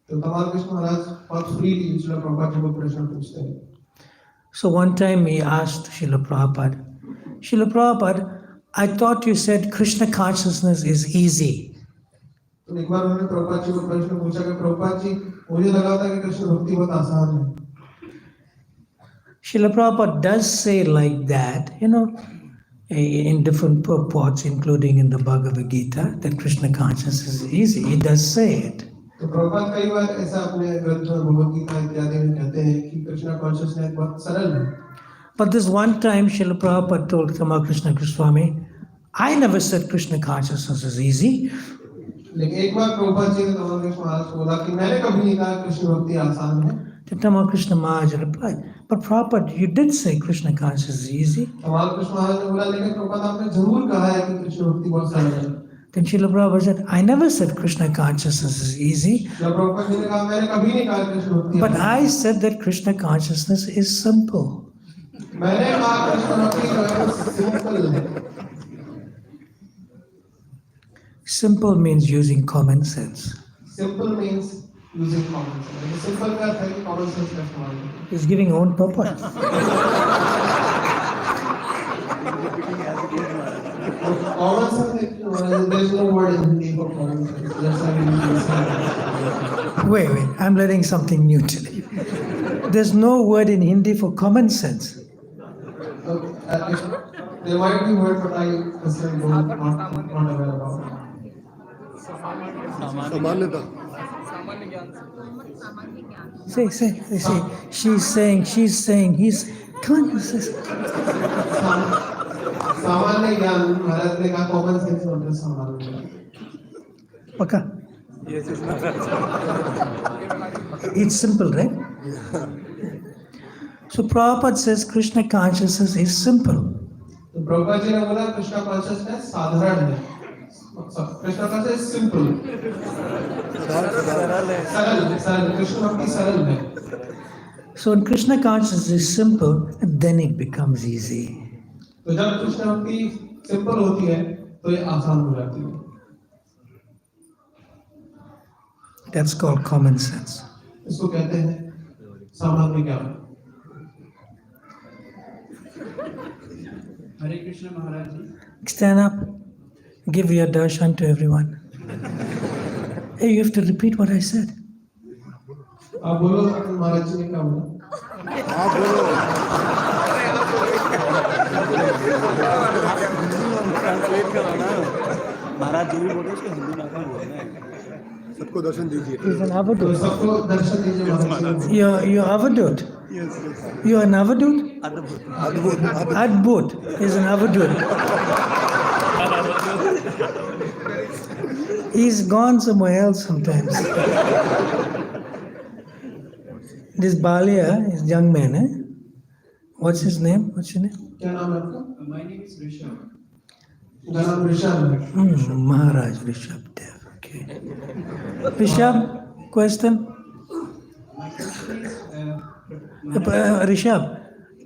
Speaker 6: तो तमाल कृष्ण महाराज बहुत फ्रीली श्रील प्रभुपाद जी को प्रश्न पूछते हैं.
Speaker 2: So one time he asked Srila Prabhupada, Srila Prabhupada, I thought you said Krishna consciousness is easy.
Speaker 6: तो एक बार उन्होंने प्रभुपाद जी को प्रश्न पूछा कि प्रभुपाद जी मुझे लगा था कि कृष्ण भक्ति बहुत आसान है.
Speaker 2: Srila Prabhupada does say like that, in different purports, including in the Bhagavad-gita, that Krishna consciousness is easy. He does say it.
Speaker 6: तो प्रभुपाद कई बार ऐसा अपने ग्रंथ में भगवद गीता इत्यादि में कहते हैं कि कृष्ण कॉन्शियसनेस बहुत सरल है.
Speaker 2: But this one time, Srila Prabhupada told Tamar Krishna Goswami, I never said Krishna consciousness is easy.
Speaker 6: लेकिन एक बार प्रभुपाद जी ने तमाल कृष्ण महाराज को बोला कि मैंने कभी नहीं कहा कृष्ण भक्ति आसान है.
Speaker 2: Then Tamar Krishna Maharaj replied, but Prabhupada, you did say Krishna consciousness is easy.
Speaker 6: तमाल कृष्ण महाराज ने बोला लेकिन प्रभुपाद आपने जरूर कहा है कि कृष्ण भक्ति बहुत सरल है.
Speaker 2: Then Srila Prabhupada said, I never said Krishna consciousness is easy.
Speaker 6: जब प्रभुपाद जी ने कहा मैंने कभी नहीं कहा कृष्ण भक्ति.
Speaker 2: But I said that Krishna consciousness is simple.
Speaker 6: मैंने कहा कृष्ण भक्ति जो है सिंपल है.
Speaker 2: Simple means using common sense.
Speaker 6: Simple means using common sense. Simple का अर्थ है कि common sense का इस्तेमाल करें.
Speaker 2: He's giving own purport.
Speaker 6: Common sense, there is no word in Hindi for common sense. That's why we use it.
Speaker 2: Wait, I'm learning something new today. There's no word in Hindi for common sense.
Speaker 6: There might be word, but I personally don't not aware about it.
Speaker 1: सामान्यता.
Speaker 2: Say. She's saying, he's conscious.
Speaker 6: सामान्य ज्ञान भारत ने कहा common sense मतलब सामान्य ज्ञान.
Speaker 2: Okay.
Speaker 4: Yes, it's not.
Speaker 2: It's simple, right? So Prabhupada says Krishna consciousness is simple.
Speaker 6: तो प्रभुपाद जी ने बोला कृष्ण कॉन्शियसनेस साधारण है. Krishna consciousness simple. सरल कृष्ण भक्ति सरल है.
Speaker 2: So when Krishna consciousness is simple, then it becomes easy.
Speaker 6: तो जब कृष्ण भक्ति सिंपल होती है तो ये आसान हो जाती है.
Speaker 2: That's called common sense.
Speaker 6: इसको कहते हैं सामान्य ज्ञान.
Speaker 3: हरे कृष्ण महाराज जी.
Speaker 2: Stand up, give your darshan to everyone. Hey, you have to repeat what I said.
Speaker 6: आप बोलो महाराज जी ने क्या बोला.
Speaker 1: आप बोलो.
Speaker 4: ट्रांसलेट करो ना. महाराज जो भी बोले उसको हिंदी में आकर बोलना है.
Speaker 1: सबको दर्शन दीजिए.
Speaker 2: He's an
Speaker 6: तो
Speaker 2: avadut.
Speaker 6: सबको दर्शन दीजिए महाराज जी.
Speaker 2: You're avadut.
Speaker 1: Yes.
Speaker 2: You're an avadut?
Speaker 1: अद्भुत.
Speaker 2: Adbut is an avadut. He's gone somewhere else sometimes. This Balia is young man, eh? What's his name? What's your name?
Speaker 6: क्या नाम है आपका.
Speaker 3: My name is Rishabh.
Speaker 6: मेरा नाम ऋषभ है.
Speaker 2: Maharaj Rishabh Dev. Okay. Rishabh, Question?
Speaker 8: My question is,
Speaker 2: Rishabh,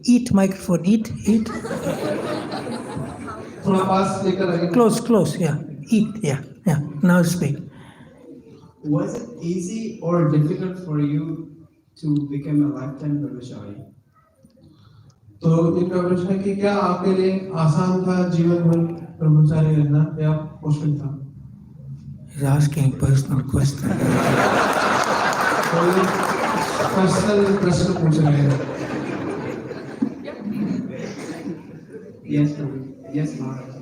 Speaker 2: eat microphone, eat.
Speaker 6: थोड़ा पास लेकर आइए.
Speaker 2: Close, yeah. Eat, yeah. Now speak.
Speaker 8: was it easy or difficult for you to become a lifetime brahmachari?
Speaker 6: तो इनका प्रश्न है कि क्या आपके लिए आसान था जीवन भर ब्रह्मचारी रहना या मुश्किल था?
Speaker 2: He's asking personal question.
Speaker 6: तो ये पर्सनल प्रश्न पूछ रहे हैं.
Speaker 8: Yes, Prabhu. Yes, Maharaj.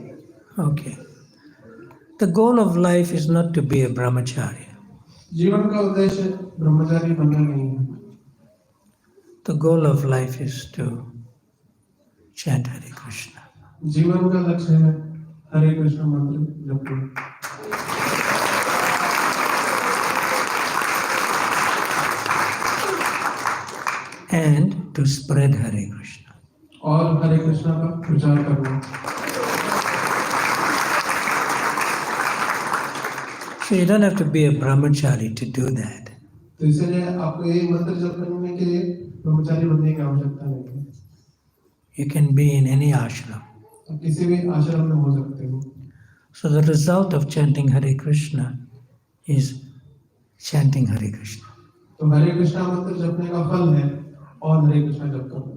Speaker 2: Okay. The goal of life is not to be a brahmachari.
Speaker 6: जीवन का उद्देश्य ब्रह्मचारी बनना नहीं है.
Speaker 2: The goal of life is to chant Hare Krishna.
Speaker 6: जीवन का लक्ष्य है हरे कृष्ण मंत्र जपना
Speaker 2: and to spread Hare Krishna.
Speaker 6: और हरे कृष्ण का प्रचार करना.
Speaker 2: So you don't have to be a brahmachari to do that.
Speaker 6: तो इसलिए आपको ये मंत्र जप करने के लिए ब्रह्मचारी बनने की आवश्यकता नहीं है.
Speaker 2: You can be in any ashram.
Speaker 6: आप किसी भी आश्रम में हो सकते हो.
Speaker 2: So the result of chanting Hare Krishna is chanting Hare Krishna.
Speaker 6: तो हरे कृष्ण मंत्र जपने का फल है और हरे कृष्ण जप करना.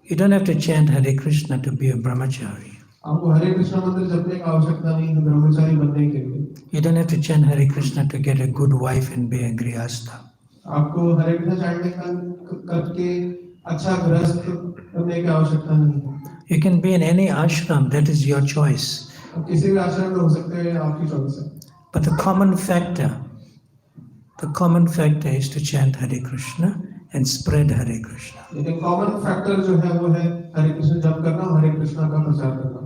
Speaker 2: You don't have to chant Hare Krishna to be a brahmachari.
Speaker 6: आपको हरे कृष्ण मंत्र जपने की आवश्यकता नहीं है ब्रह्मचारी बनने के लिए.
Speaker 2: You don't have to chant Hare Krishna to get a good wife and be a grihastha.
Speaker 6: आपको हरे कृष्ण चैंटिंग करके अच्छा गृहस्थ बनने की आवश्यकता नहीं है.
Speaker 2: You can be in any ashram, that is your choice.
Speaker 6: आप किसी भी आश्रम में हो सकते हैं, आपकी चॉइस है.
Speaker 2: But the common factor is to chant Hare Krishna and spread Hare Krishna.
Speaker 6: लेकिन कॉमन फैक्टर जो है वो है हरे कृष्ण जप करना, हरे कृष्ण का प्रचार करना.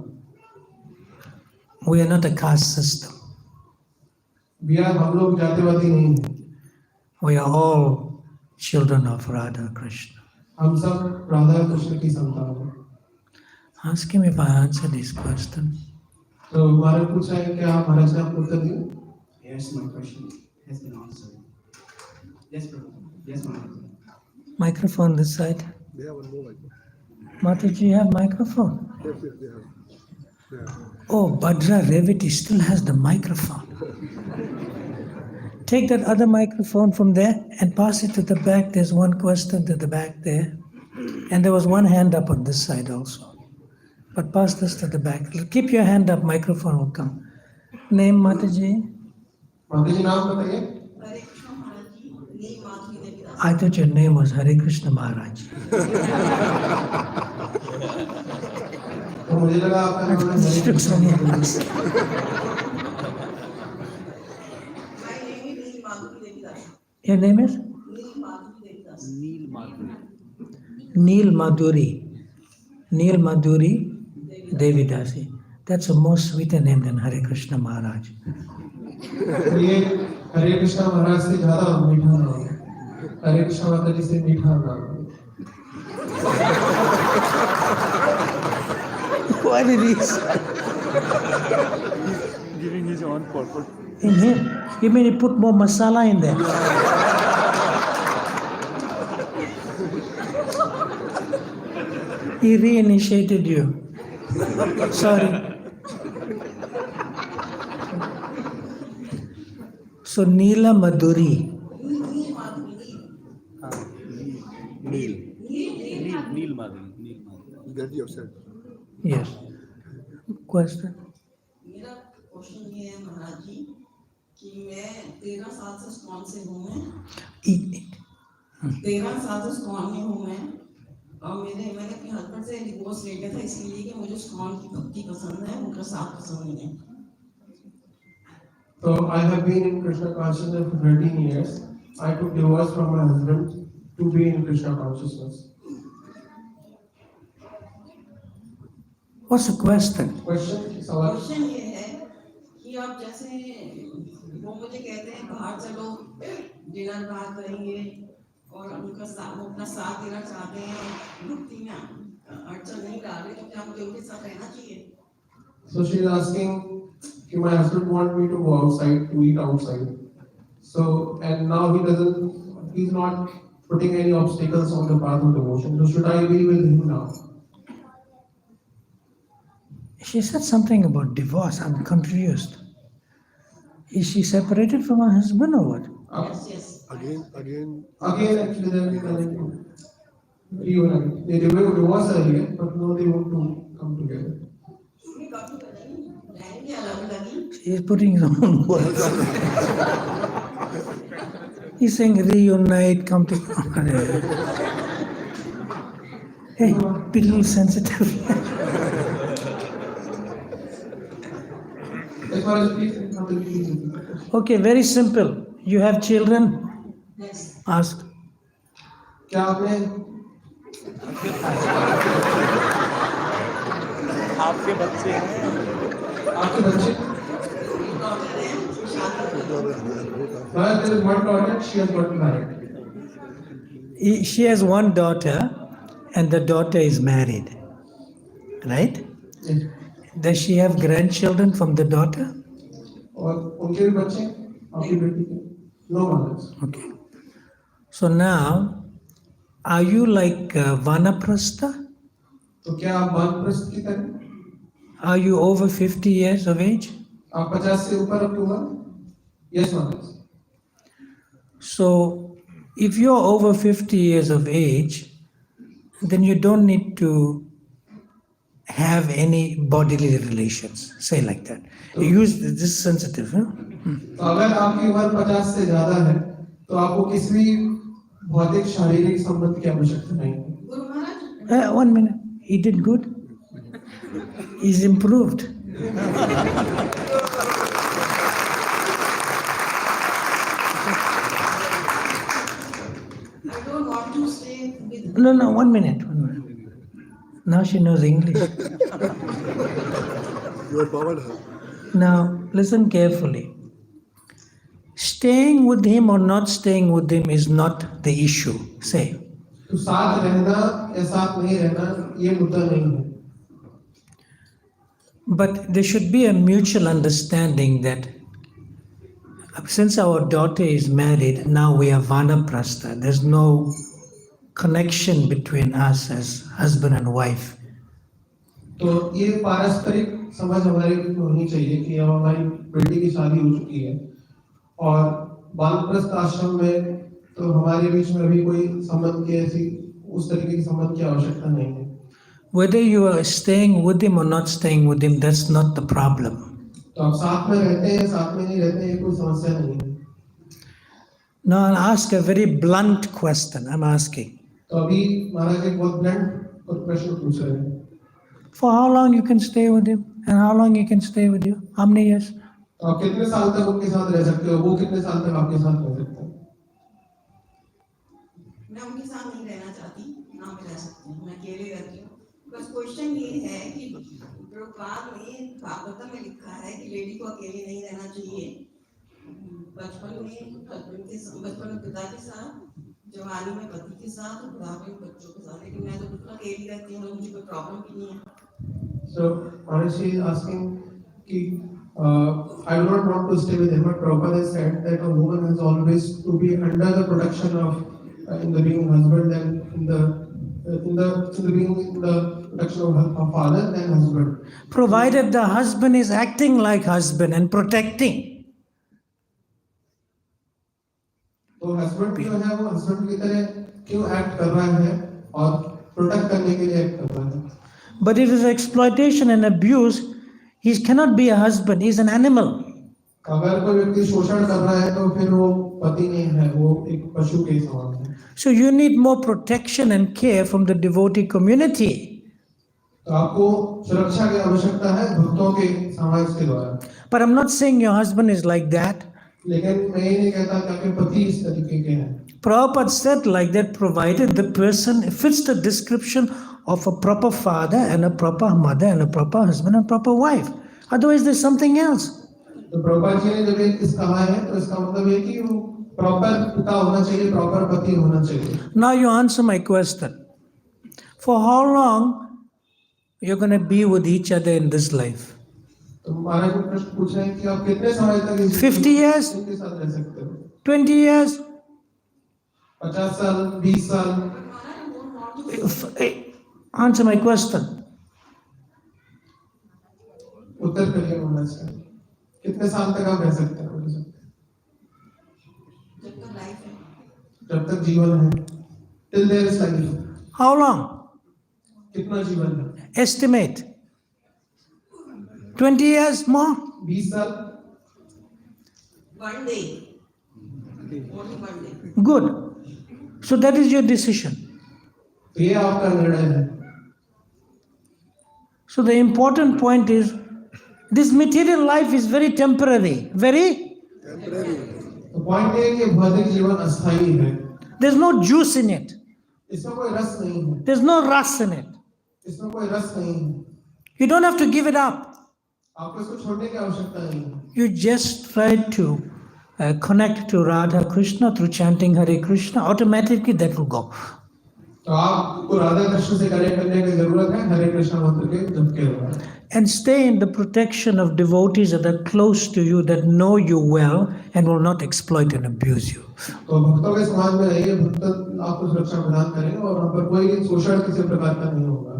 Speaker 2: We are not a caste system.
Speaker 6: हम लोग जातिवादी नहीं हैं.
Speaker 2: We are all children of Radha Krishna.
Speaker 6: हम सब राधा कृष्ण की संतान हैं.
Speaker 2: Ask him if I answered his question.
Speaker 6: तो महाराज पूछ रहे हैं कि आप महाराज ने आपको उत्तर दिया?
Speaker 8: Yes, my question has been answered. Yes, Prabhu. Yes, Maharaj.
Speaker 2: Microphone this side.
Speaker 1: They have one more microphone.
Speaker 2: Mataji, you have microphone?
Speaker 1: Yes, they have.
Speaker 2: Oh, Bhadra Revati still has the microphone. Take that other microphone from there and pass it to the back. There's one question to the back there. And there was one hand up on this side also. But pass this to the back. Keep your hand up, microphone will come. Name, Mataji?
Speaker 6: माता जी नाम बताइए.
Speaker 2: I thought your name was Hare Krishna Maharaj.
Speaker 6: तो मुझे लगा आपका नाम है
Speaker 2: Your name is? Neel Madhuri Devidasi. That's a more sweeter name than Hare Krishna Maharaj.
Speaker 6: ये हरे कृष्ण महाराज से ज्यादा मीठा नाम है. हरे कृष्ण माता जी से मीठा नाम है.
Speaker 2: What did he say?
Speaker 1: Giving his own purpose.
Speaker 2: In him? You mean he put more masala in there? He reinitiated you. Sorry. So Neela Madhuri.
Speaker 4: Neel Madhuri.
Speaker 1: Get yourself.
Speaker 2: Yes. Question?
Speaker 9: मेरा question ये है महाराज जी कि मैं 13 साल से स्कॉन से हूँ. मैं
Speaker 2: Eat.
Speaker 9: 13 साल से स्कॉन में हूँ मैं. और मैंने अपने हस्बैंड से डिवोर्स ले लिया था इसलिए कि मुझे स्कॉन की भक्ति पसंद है, उनका साथ पसंद नहीं है.
Speaker 6: So I have been in Krishna consciousness for 13 years. I took divorce from my husband to be in Krishna consciousness.
Speaker 2: What's the question?
Speaker 6: Question सवाल.
Speaker 9: क्वेश्चन ये है कि आप जैसे वो मुझे कहते हैं बाहर चलो डिनर बाहर करेंगे और उनका साथ अपना साथ देना चाहते हैं, भक्ति में अड़चन नहीं डाल रहे, तो क्या मुझे उनके साथ रहना चाहिए?
Speaker 6: So she is asking कि my husband want me to go outside to eat outside. So, and now he's not putting any obstacles on the path of devotion. So should I be with him now?
Speaker 2: She said something about divorce. I'm confused. Is she separated from her husband or what?
Speaker 9: Yes, yes.
Speaker 1: Again,
Speaker 6: Actually, they're planning to reunite. They divorced earlier, but now they want to come together.
Speaker 9: नहीं कभी बताइए रहने की अलग लगी
Speaker 2: She is putting his own words. He's saying reunite, come to. Hey, be a little sensitive.
Speaker 6: As far as please,
Speaker 2: Okay, very simple. You have children?
Speaker 9: Yes.
Speaker 2: Ask.
Speaker 6: क्या आपने
Speaker 4: आपके बच्चे हैं
Speaker 6: आपके बच्चे
Speaker 9: डॉक्टर है शादी
Speaker 6: well, there is one daughter, she has got married.
Speaker 2: She has one daughter, and the daughter is married. Right?
Speaker 6: Yes.
Speaker 2: Does she have grandchildren from the daughter?
Speaker 6: और उनके भी बच्चे आपकी बेटी के no mothers.
Speaker 2: Okay. So now, are you like Vanaprastha?
Speaker 6: तो क्या आप वानप्रस्थ की तरह
Speaker 2: Are you over 50 years of age?
Speaker 6: आप 50 से ऊपर आपकी उम्र? Yes, mothers.
Speaker 2: So, if you're over 50 years of age, then you don't need to have any bodily relations. Say like that. Use this sensitive. Huh?
Speaker 6: तो अगर आपकी उम्र 50 से ज्यादा है तो आपको किसी भी भौतिक शारीरिक संबंध की आवश्यकता नहीं है.
Speaker 9: Guru Maharaj
Speaker 2: 1 minute. He did good. He's improved.
Speaker 9: I don't want to stay with
Speaker 2: No, 1 minute. 1 minute. Now she knows English.
Speaker 1: you empowered her.
Speaker 2: Now, listen carefully. Staying with him or not staying with him is not the issue. Say.
Speaker 6: तो साथ रहना या साथ नहीं रहना ये मुद्दा नहीं है.
Speaker 2: But there should be a mutual understanding that since our daughter is married, now we are Vanaprastha. There's no connection between us as husband and wife.
Speaker 6: तो ये पारस्परिक समझ हमारे बीच में होनी चाहिए कि अब हमारी बेटी की शादी हो चुकी है और वानप्रस्थ आश्रम में तो हमारे बीच में अभी कोई संबंध की ऐसी उस तरीके की संबंध की आवश्यकता नहीं है.
Speaker 2: Whether you are staying with him or not staying with him, that's not the problem.
Speaker 6: तो आप साथ में रहते हैं साथ में नहीं रहते हैं ये कोई समस्या नहीं है.
Speaker 2: Now I'll ask a very blunt question. I'm asking.
Speaker 6: तो अभी महाराज एक बहुत ब्लंट प्रश्न पूछ रहे हैं.
Speaker 2: For how long you can stay with him and how long he can stay with you? How many years?
Speaker 6: तो आप कितने साल तक उनके साथ रह सकते हो वो कितने साल तक आपके साथ रह सकते हैं.
Speaker 9: मैं उनके साथ नहीं रहना चाहती ना मैं रह सकती हूँ मैं अकेले रहती हूँ. बस क्वेश्चन ये है कि प्रभुपाद में भागवतम में लिखा है कि लेडी को अकेले नहीं रहना चाहिए. बचपन में पिता के साथ जवानी में पति के साथ और बुढ़ापे में बच्चों के साथ. लेकिन मैं तो बिल्कुल अकेली रहती हूँ मुझे कोई प्रॉब्लम भी नहीं है.
Speaker 6: So Maharshi is asking कि I do not want to stay with him, but Prabhupada has said that a woman has always to be under the protection of in the being husband and in the being the protection of her father and husband.
Speaker 2: Provided the husband is acting like husband and protecting.
Speaker 6: तो husband जो है वो husband की तरह क्यों act कर रहा है और protect करने के लिए act कर रहा है.
Speaker 2: But if it's exploitation and abuse, he cannot be a husband, he's an animal.
Speaker 6: अगर कोई व्यक्ति शोषण कर रहा है तो फिर वो पति नहीं है वो एक पशु के समान है.
Speaker 2: So you need more protection and care from the devotee community.
Speaker 6: तो आपको सुरक्षा की आवश्यकता है भक्तों के समाज के द्वारा.
Speaker 2: But I'm not saying your husband is like that.
Speaker 6: लेकिन मैं ये नहीं कहता कि आपके पति इस तरीके के हैं.
Speaker 2: Prabhupada said like that, provided the person fits the description of a proper father and a proper mother and a proper husband and proper wife. Otherwise there's something else.
Speaker 6: तो प्रभुपाद जी ने जब इस कहा है तो इसका मतलब है कि वो प्रॉपर पिता होना चाहिए, प्रॉपर पति होना चाहिए.
Speaker 2: Now you answer my question. For how long you're going to be with each other in this life?
Speaker 6: तो महाराज को प्रश्न पूछ रहे हैं कि आप कितने समय तक
Speaker 2: 50 years?
Speaker 6: इनके साथ रह सकते हो?
Speaker 2: 20 years?
Speaker 6: 50 साल, 20 साल?
Speaker 2: Answer my question.
Speaker 6: उत्तर करिए महाराज का। कितने साल तक आप रह सकते हैं? जब तक जीवन है। Till there is life.
Speaker 2: How long?
Speaker 6: कितना जीवन है?
Speaker 2: Estimate. 20 years more?
Speaker 6: 20 साल?
Speaker 9: 1 day. Only 1 day.
Speaker 2: Good. So that is your decision.
Speaker 6: तो ये आपका निर्णय है।
Speaker 2: So the important point is, this material life is very temporary. Very?
Speaker 6: तो पॉइंट ये है कि भौतिक जीवन अस्थायी है।
Speaker 2: There's no juice in it.
Speaker 6: इसमें कोई रस नहीं है।
Speaker 2: There's no rus in it.
Speaker 6: इसमें कोई रस नहीं है।
Speaker 2: You don't have to give it up.
Speaker 6: आपको इसको छोड़ने की आवश्यकता नहीं है।
Speaker 2: You just try to connect to Radha Krishna through chanting Hare Krishna. Automatically that will go.
Speaker 6: तो आपको राधा कृष्ण से कनेक्ट करने की जरूरत है हरे कृष्ण मंत्र के जप के द्वारा।
Speaker 2: And stay in the protection of devotees that are close to you, that know you well and will not exploit and abuse you.
Speaker 6: तो भक्तों के समाज में रहिए, भक्त आपको सुरक्षा प्रदान करेंगे और वहाँ पर कोई शोषण किसी प्रकार का नहीं होगा।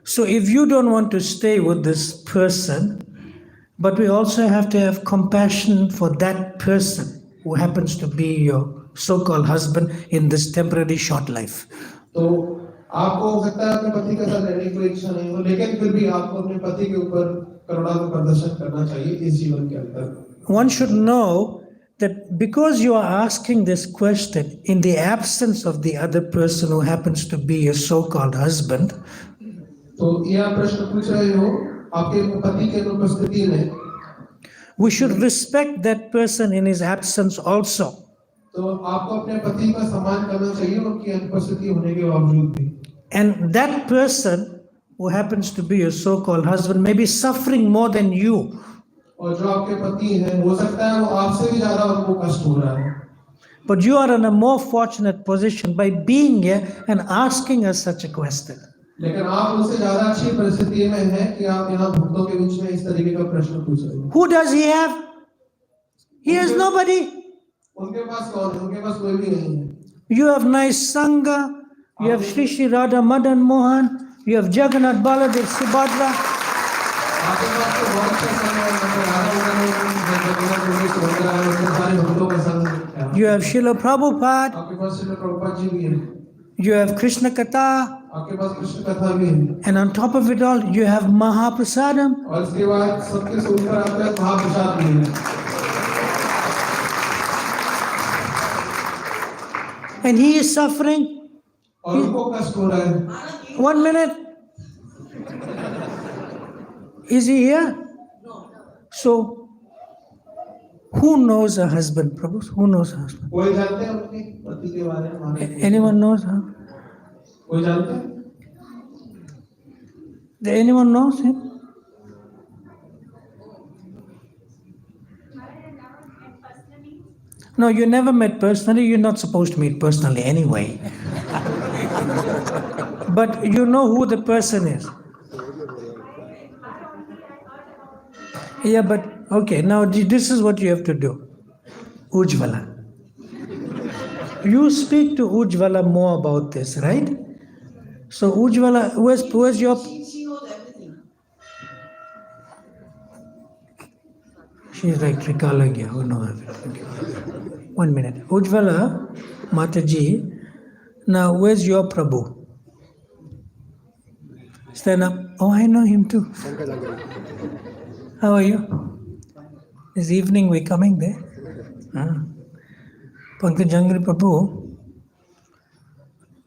Speaker 2: So if you don't want to stay with this person, but we also have to have compassion for that person who happens to be your so-called husband in this temporary short life.
Speaker 6: तो आपको हो सकता है अपने पति के साथ रहने की कोई इच्छा नहीं हो, लेकिन फिर भी आपको अपने पति के ऊपर करुणा का प्रदर्शन करना चाहिए इस जीवन के अंदर।
Speaker 2: One should know that because you are asking this question in the absence of the other person who happens to be your so-called husband,
Speaker 6: तो ये आप प्रश्न पूछ रहे हो आपके पति के अनुपस्थिति में,
Speaker 2: we should respect that person in his absence also.
Speaker 6: तो आपको अपने पति का सम्मान करना चाहिए उनकी अनुपस्थिति होने के बावजूद भी।
Speaker 2: And that person who happens to be your so-called husband may be suffering more than you.
Speaker 6: और जो आपके पति हैं हो सकता है वो आपसे भी ज्यादा उनको कष्ट हो रहा है।
Speaker 2: But you are in a more fortunate position by being here and asking us such a question.
Speaker 6: लेकिन आप उनसे ज्यादा अच्छी परिस्थिति में हैं कि आप यहाँ भक्तों के बीच में इस तरीके का प्रश्न पूछ रहे हैं।
Speaker 2: Who does he have? He has nobody.
Speaker 6: उनके पास कौन है? उनके पास कोई भी नहीं है।
Speaker 2: You have nice Sangha, you have Sri Sri Radha Madan Mohan, you have Jagannath Baladev Subhadra.
Speaker 6: आपके पास तो बहुत अच्छा संग है, सारे भक्तों का संग है।
Speaker 2: You have Srila Prabhupada,
Speaker 6: आपके पास श्रील प्रभुपाद जी भी हैं।
Speaker 2: you have Krishna Katha,
Speaker 6: आपके पास कृष्ण कथा भी है।
Speaker 2: and on top of it all, you have Maha Prasadam.
Speaker 6: और इसके बाद सबके से ऊपर आता है महाप्रसाद भी है।
Speaker 2: And he is suffering.
Speaker 6: और उनको कष्ट हो रहा है।
Speaker 2: 1 minute. Is he here? So, who knows a husband, Prabhu? Who knows a husband?
Speaker 6: कोई जानते हैं अपने पति के बारे में?
Speaker 2: Anyone knows her?
Speaker 6: कोई जानते हैं?
Speaker 2: Anyone knows him? No, you never met personally. You're not supposed to meet personally anyway. But you know who the person is. Yeah, but okay, now this is what you have to do. Ujjvala. You speak to Ujjvala more about this, right? So Ujjvala, where's your...
Speaker 9: She knows everything.
Speaker 2: She's like Trikalagya, who knows everything. 1 minute. Ujjvala, Mataji, now where's your Prabhu? Stand up. Oh, I know him too. How are you? This evening we're coming there. Pankajangri Prabhu,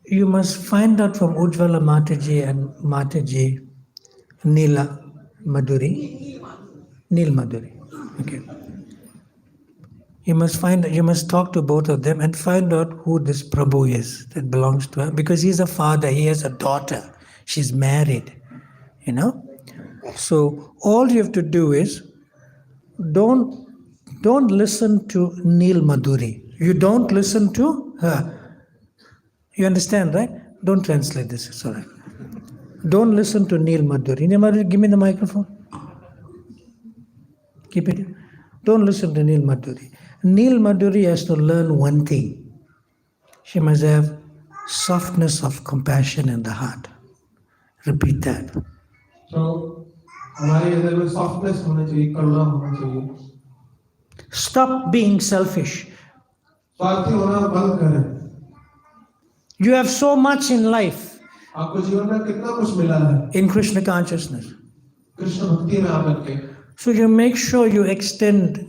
Speaker 2: you must find out from Ujjvala Mataji and Mataji Neela Madhuri. Neel Madhuri. Okay. You must talk to both of them and find out who this Prabhu is that belongs to her, because he's a father, he has a daughter, she's married, you know. So all you have to do is don't listen to Neel Madhuri. You don't listen to her. You understand, right? Don't translate this, it's all right. Don't listen to Neel Madhuri. Neel Madhuri, give me the microphone. Keep it. Don't listen to Neil Madhuri. Neil Madhuri has to learn one thing. She must have softness of compassion in the heart. Repeat that.
Speaker 6: तो हमारे अंदर में softness होना चाहिए, करुणा होना चाहिए.
Speaker 2: Stop being selfish.
Speaker 6: स्वार्थी होना बंद करें.
Speaker 2: You have so much in life.
Speaker 6: आपको जीवन में कितना कुछ मिला है.
Speaker 2: In Krishna consciousness.
Speaker 6: कृष्ण भक्ति में आकर के.
Speaker 2: So you make sure you extend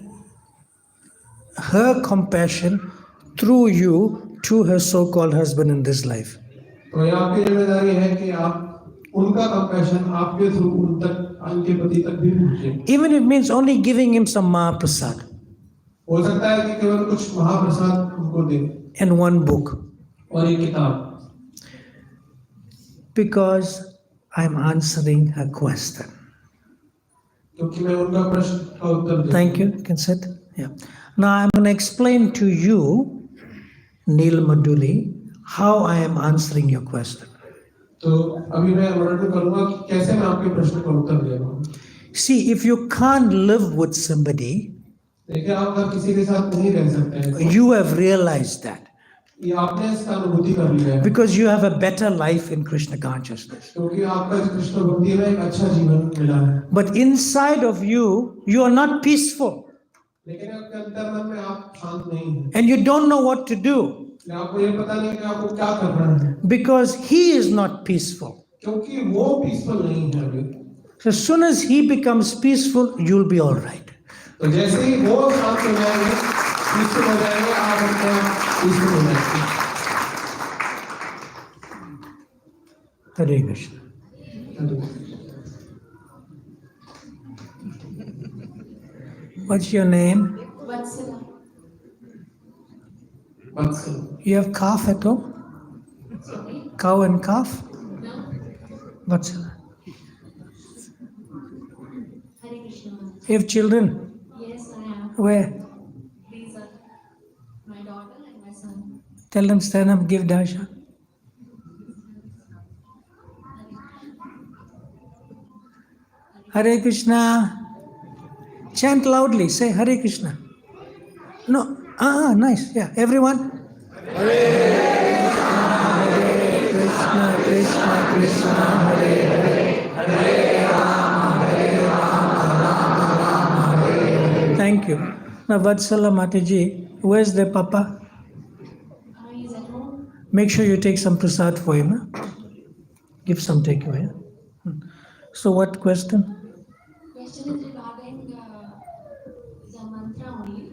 Speaker 2: her compassion through you to her so-called husband in this life.
Speaker 6: तो ये आपकी जिम्मेदारी है कि आप उनका कंपैशन आपके थ्रू उन तक, उनके पति तक भी पहुंचे.
Speaker 2: Even if it means only giving him some Mahaprasad.
Speaker 6: हो सकता है कि केवल कुछ महाप्रसाद उनको दें.
Speaker 2: And one book.
Speaker 6: और एक किताब.
Speaker 2: Because I'm answering her question.
Speaker 6: क्योंकि मैं उनका प्रश्न का उत्तर दूं.
Speaker 2: Thank you. You can sit. Yeah. Now I'm going to explain to you, Neil Madhuri, how I am answering your question.
Speaker 6: तो अभी मैं वर्णन करूंगा कि कैसे मैं आपके प्रश्न का उत्तर दे रहा हूँ.
Speaker 2: See, if you can't live with somebody,
Speaker 6: देखिए आप अगर किसी के साथ नहीं रह सकते हैं,
Speaker 2: you have realized that.
Speaker 6: ये आपने इसका अनुभूति कर लिया है.
Speaker 2: Because you have a better life in Krishna consciousness.
Speaker 6: क्योंकि आपका कृष्ण भक्ति में एक अच्छा जीवन मिला है.
Speaker 2: But inside of you, you are not peaceful.
Speaker 6: लेकिन आपके अंतर्मन में आप शांत नहीं हैं.
Speaker 2: And you don't know what to do.
Speaker 6: आपको ये पता नहीं कि आपको क्या करना है.
Speaker 2: Because he is not peaceful.
Speaker 6: क्योंकि वो पीसफुल नहीं है अभी.
Speaker 2: So as soon as he becomes peaceful, you'll be all right.
Speaker 6: तो जैसे ही वो शांत हो जाएंगे, पीसफुल हो जाएंगे, आप अपने पीसफुल हो जाएंगे.
Speaker 2: Hare Krishna. What's your name?
Speaker 5: Vatsala.
Speaker 2: You have calf at home?
Speaker 5: Sorry?
Speaker 2: Cow and calf?
Speaker 5: No.
Speaker 2: Vatsala.
Speaker 5: Hare Krishna.
Speaker 2: You have children?
Speaker 5: Yes, I have.
Speaker 2: Where?
Speaker 5: These are my daughter and my son.
Speaker 2: Tell them stand up, give darshan. Hare Krishna. Chant loudly. Say Hare Krishna. No. Nice. Yeah. Everyone. Hare Krishna, Krishna Krishna, Hare Hare, Hare Rama, Rama Rama, Hare Hare. Thank you. Now, Vatsala Mataji, where's the papa?
Speaker 5: He's at home.
Speaker 2: Make sure you take some prasad for him. Huh? Give some takeaway. Huh? So, what question?
Speaker 5: Question is regarding the mantra only.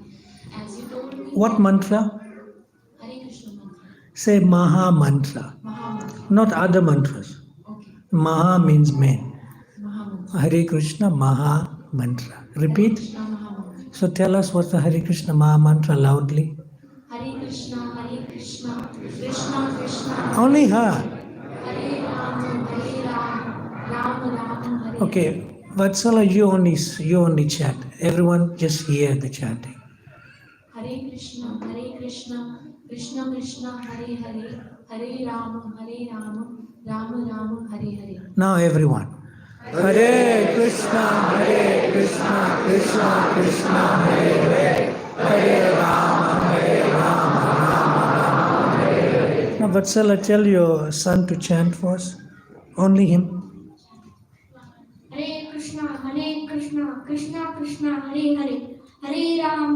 Speaker 5: As you told me.
Speaker 2: What mantra?
Speaker 5: Hare Krishna mantra.
Speaker 2: Say Maha mantra,
Speaker 5: Maha mantra.
Speaker 2: not other mantras.
Speaker 5: Okay.
Speaker 2: Maha means main.
Speaker 5: Maha mantra.
Speaker 2: Hare Krishna Maha mantra. Repeat.
Speaker 5: Krishna Maha mantra.
Speaker 2: So tell us what's the Hare Krishna Maha mantra loudly.
Speaker 5: Hare Krishna, Krishna Krishna.
Speaker 2: Only her.
Speaker 5: Hare Rama, Rama Rama, Hare.
Speaker 2: Okay, Vatsala, you only chant. Everyone just hear the chanting.
Speaker 5: Hare Krishna, Krishna Krishna, Hare Hare, Hare Rama, Rama Rama, Hare Hare.
Speaker 2: Now everyone. Hare Krishna, Krishna Krishna, Hare Hare, Hare Rama, Rama Hare Hare. Now Vatsala, tell your son to chant for us. Only him.
Speaker 5: Hare Krishna, Krishna Krishna, Hare Hare, Hare Rama,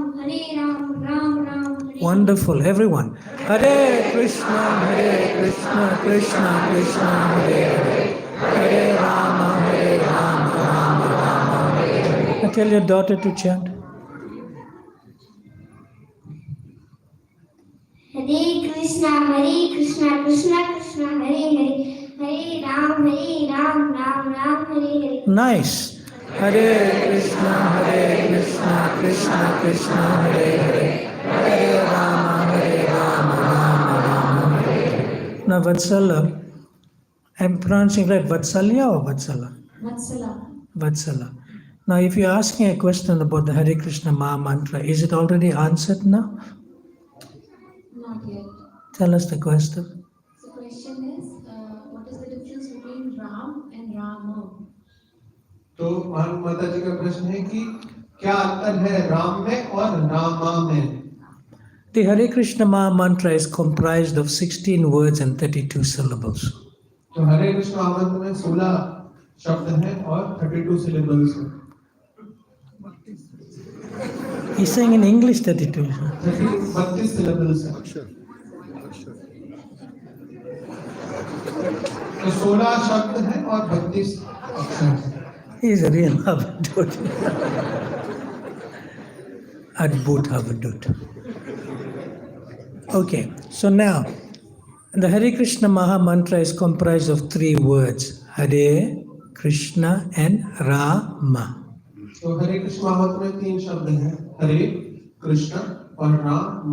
Speaker 5: Rama Rama, Hare.
Speaker 2: Wonderful, everyone. Hare Krishna, Krishna Krishna, Hare Hare, Hare Rama, Rama Hare Hare. Now tell your daughter to chant.
Speaker 10: Hare Krishna, Krishna Krishna, Hare Hare, Hare Ram, Ram Hare Hare.
Speaker 2: Nice. Hare Krishna, Krishna Krishna, Hare Hare, Hare Rama, Rama Hare Hare. Now Vatsala, I'm pronouncing right, Vatsalya or Vatsala?
Speaker 5: Vatsala.
Speaker 2: Vatsala. Now if you're asking a question about the Hare Krishna Maha mantra, is it already answered now?
Speaker 5: Not yet.
Speaker 2: Tell us the question.
Speaker 5: The question is, what is the difference between Ram and Rama?
Speaker 6: तो माता जी का प्रश्न है कि क्या अंतर है राम में और रामा में?
Speaker 2: The Hare Krishna Maha mantra is comprised of 16 words and 32 syllables.
Speaker 6: तो हरे कृष्ण महामंत्र में 16 शब्द हैं और 32 सिलेबल्स हैं।
Speaker 2: He's saying in English 32.
Speaker 6: 32 syllables हैं। तो 16 शब्द हैं और 32 अक्षर हैं।
Speaker 2: He's a real Havadut. Adbhut Havadut. Okay, so now the Hare Krishna Maha mantra is comprised of 3 words: Hare, Krishna, and Rama.
Speaker 6: तो हरे कृष्ण महामंत्र में 3 शब्द हैं, हरे, कृष्ण और Ram.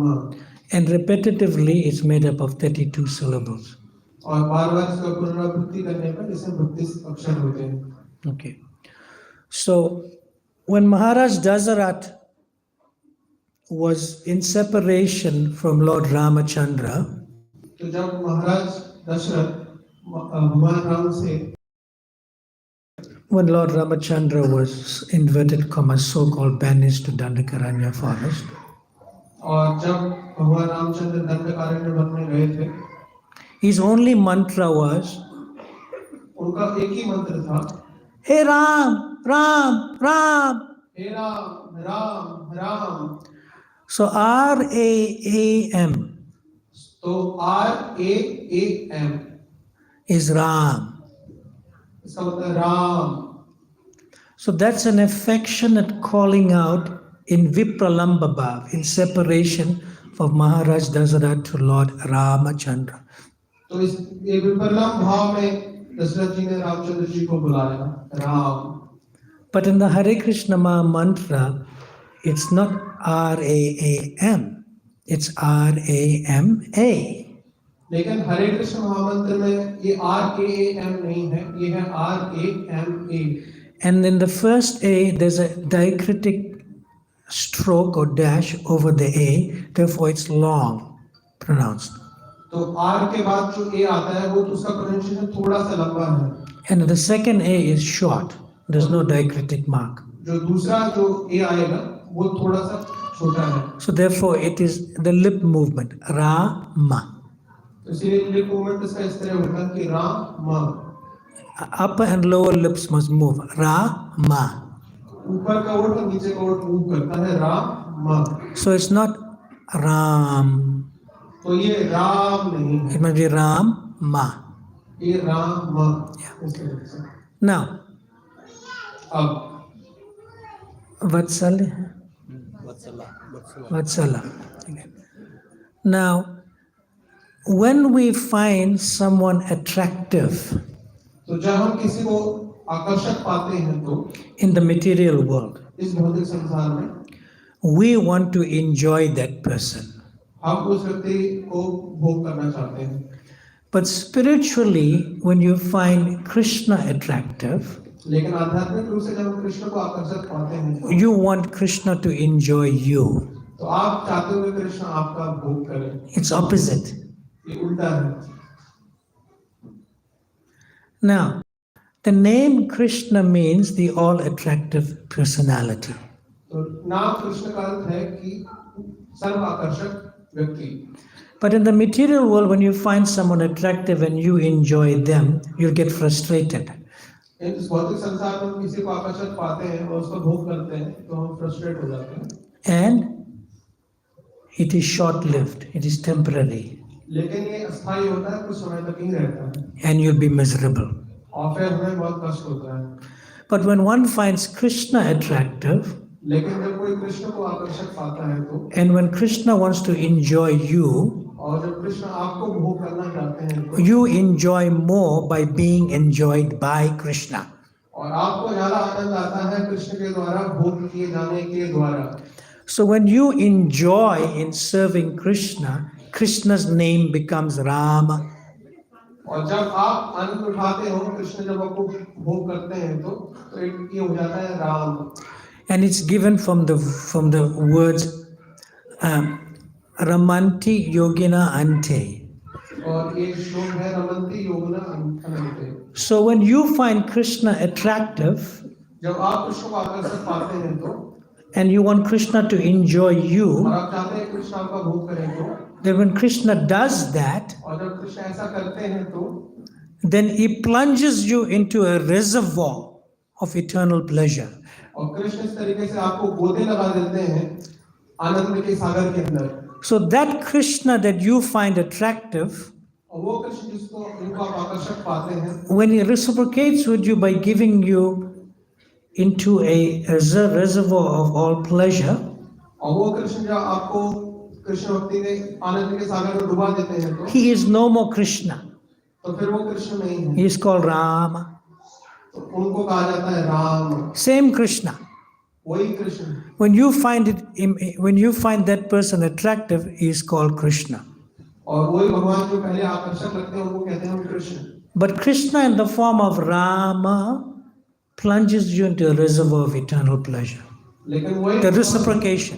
Speaker 2: And repetitively, it's made up of 32 syllables.
Speaker 6: और बार-बार इसका पुनरावृत्ति करने पर इसमें 32 अक्षर होते हैं।
Speaker 2: Okay. So, when Maharaj Dasarat was in separation from Lord Ramachandra,
Speaker 6: तो जब महाराज दशरथ भगवान राम से,
Speaker 2: when Lord Ramachandra was, inverted commas, so-called banished to Dandakaranya forest,
Speaker 6: और जब भगवान रामचंद्र दंडकारण्य वन में गए थे,
Speaker 2: his only mantra was,
Speaker 6: उनका एक ही मंत्र था,
Speaker 2: Hey Ram, Ram, Ram.
Speaker 6: हे राम राम राम।
Speaker 2: So R-A-A-M
Speaker 6: तो RAAM
Speaker 2: is Ram.
Speaker 6: इसका मतलब Ram.
Speaker 2: So that's an affectionate calling out in Vipralamba Bhav, in separation of Maharaj Dasarat to Lord Ramachandra.
Speaker 6: तो इस ये विप्रलम्ब भाव में दशरथ जी ने रामचंद्र जी को बुलाया Ram.
Speaker 2: But in the Hare Krishna Maha mantra, it's not R-A-A-M, it's R-A-M-A.
Speaker 6: लेकिन हरे कृष्ण महामंत्र में ये RAAM नहीं है, ये है RAMA।
Speaker 2: And in the first A, there's a diacritic stroke or dash over the A, therefore it's long pronounced.
Speaker 6: तो R के बाद जो A आता है वो तो उसका प्रोनाउंसिएशन थोड़ा सा लंबा है।
Speaker 2: And the second A is short, there's no diacritic mark.
Speaker 6: जो दूसरा जो A आएगा वो थोड़ा सा छोटा है।
Speaker 2: So therefore it is the lip movement, Rama.
Speaker 6: तो इसीलिए लिप मूवमेंट इसका इस तरह होता है कि Ram.
Speaker 2: Upper and lower lips must move, Rama.
Speaker 6: ऊपर का ओठ और नीचे का ओठ मूव करता है Ram.
Speaker 2: So it's not Ram.
Speaker 6: तो ये राम नहीं है,
Speaker 2: It must be Rama.
Speaker 6: ये राम।
Speaker 2: Now,
Speaker 6: अब
Speaker 2: Vatsala. Vatsala. Now, when we find someone attractive
Speaker 6: तो जब हम किसी को आकर्षक पाते हैं तो
Speaker 2: in the material world,
Speaker 6: इस भौतिक संसार में
Speaker 2: we want to enjoy that person.
Speaker 6: हम उस व्यक्ति को भोग करना चाहते हैं।
Speaker 2: But spiritually, when you find Krishna attractive,
Speaker 6: लेकिन आध्यात्मिक रूप से जब हम कृष्ण को आकर्षक पाते हैं,
Speaker 2: you want Krishna to enjoy you.
Speaker 6: तो आप चाहते हो कि कृष्ण आपका भोग करें।
Speaker 2: It's opposite.
Speaker 6: ये उल्टा है।
Speaker 2: Now, the name Krishna means the all-attractive personality.
Speaker 6: तो नाम कृष्ण का अर्थ है कि सर्व आकर्षक व्यक्ति।
Speaker 2: But in the material world, when you find someone attractive and you enjoy them, you'll get frustrated.
Speaker 6: इस भौतिक संसार में किसी को आकर्षक पाते हैं और उसका भोग करते हैं तो हम फ्रस्ट्रेट हो जाते हैं।
Speaker 2: And it is short-lived, it is temporary.
Speaker 6: लेकिन ये अस्थायी होता है, कुछ समय तक ही रहता है।
Speaker 2: And you'll be miserable.
Speaker 6: और फिर हमें बहुत कष्ट होता है।
Speaker 2: But when one finds Krishna attractive,
Speaker 6: लेकिन जब कोई कृष्ण को आकर्षक पाता है तो,
Speaker 2: and when Krishna wants to enjoy you,
Speaker 6: और जब कृष्ण आपको भोग करना चाहते हैं तो,
Speaker 2: you enjoy more by being enjoyed by Krishna.
Speaker 6: और आपको ज्यादा आनंद आता है कृष्ण के द्वारा भोग किए जाने के द्वारा।
Speaker 2: So when you enjoy in serving Krishna, Krishna's name becomes Rama.
Speaker 6: और जब आप आनंद उठाते हो, कृष्ण जब आपको भोग करते हैं तो ये हो जाता है Ram.
Speaker 2: And it's given from the words Ramanti Yogina Ante.
Speaker 6: और ये श्लोक है रमन्ति योगिना अनन्ते।
Speaker 2: So when you find Krishna attractive,
Speaker 6: जब आप कृष्ण को आकर्षक पाते हैं तो
Speaker 2: and you want Krishna to enjoy
Speaker 6: और
Speaker 2: you,
Speaker 6: आप चाहते हैं कृष्ण आपका भोग करें तो
Speaker 2: then when Krishna does that,
Speaker 6: और जब कृष्ण ऐसा करते हैं तो
Speaker 2: then he plunges you into a reservoir of eternal pleasure.
Speaker 6: और कृष्ण इस तरीके से आपको गोदे लगा देते हैं आनंद के सागर के अंदर.
Speaker 2: So that Krishna that you find attractive,
Speaker 6: और वो कृष्ण जिसको आप आकर्षक पाते हैं,
Speaker 2: when he reciprocates with you by giving you into a reservoir of all pleasure,
Speaker 6: और वो कृष्ण जो आपको कृष्ण भक्ति के आनंद के सागर में डुबा देते हैं तो
Speaker 2: he is no more Krishna.
Speaker 6: तो फिर वो कृष्ण नहीं है.
Speaker 2: He is called Rama.
Speaker 6: तो उनको कहा जाता है राम.
Speaker 2: Same Krishna.
Speaker 6: वही Krishna.
Speaker 2: When you find that person attractive, he is called Krishna.
Speaker 6: और वही भगवान जो पहले आकर्षक लगते हैं उनको कहते हैं हम Krishna.
Speaker 2: But Krishna in the form of Rama plunges you into a reservoir of eternal pleasure.
Speaker 6: लेकिन वही
Speaker 2: The reciprocation.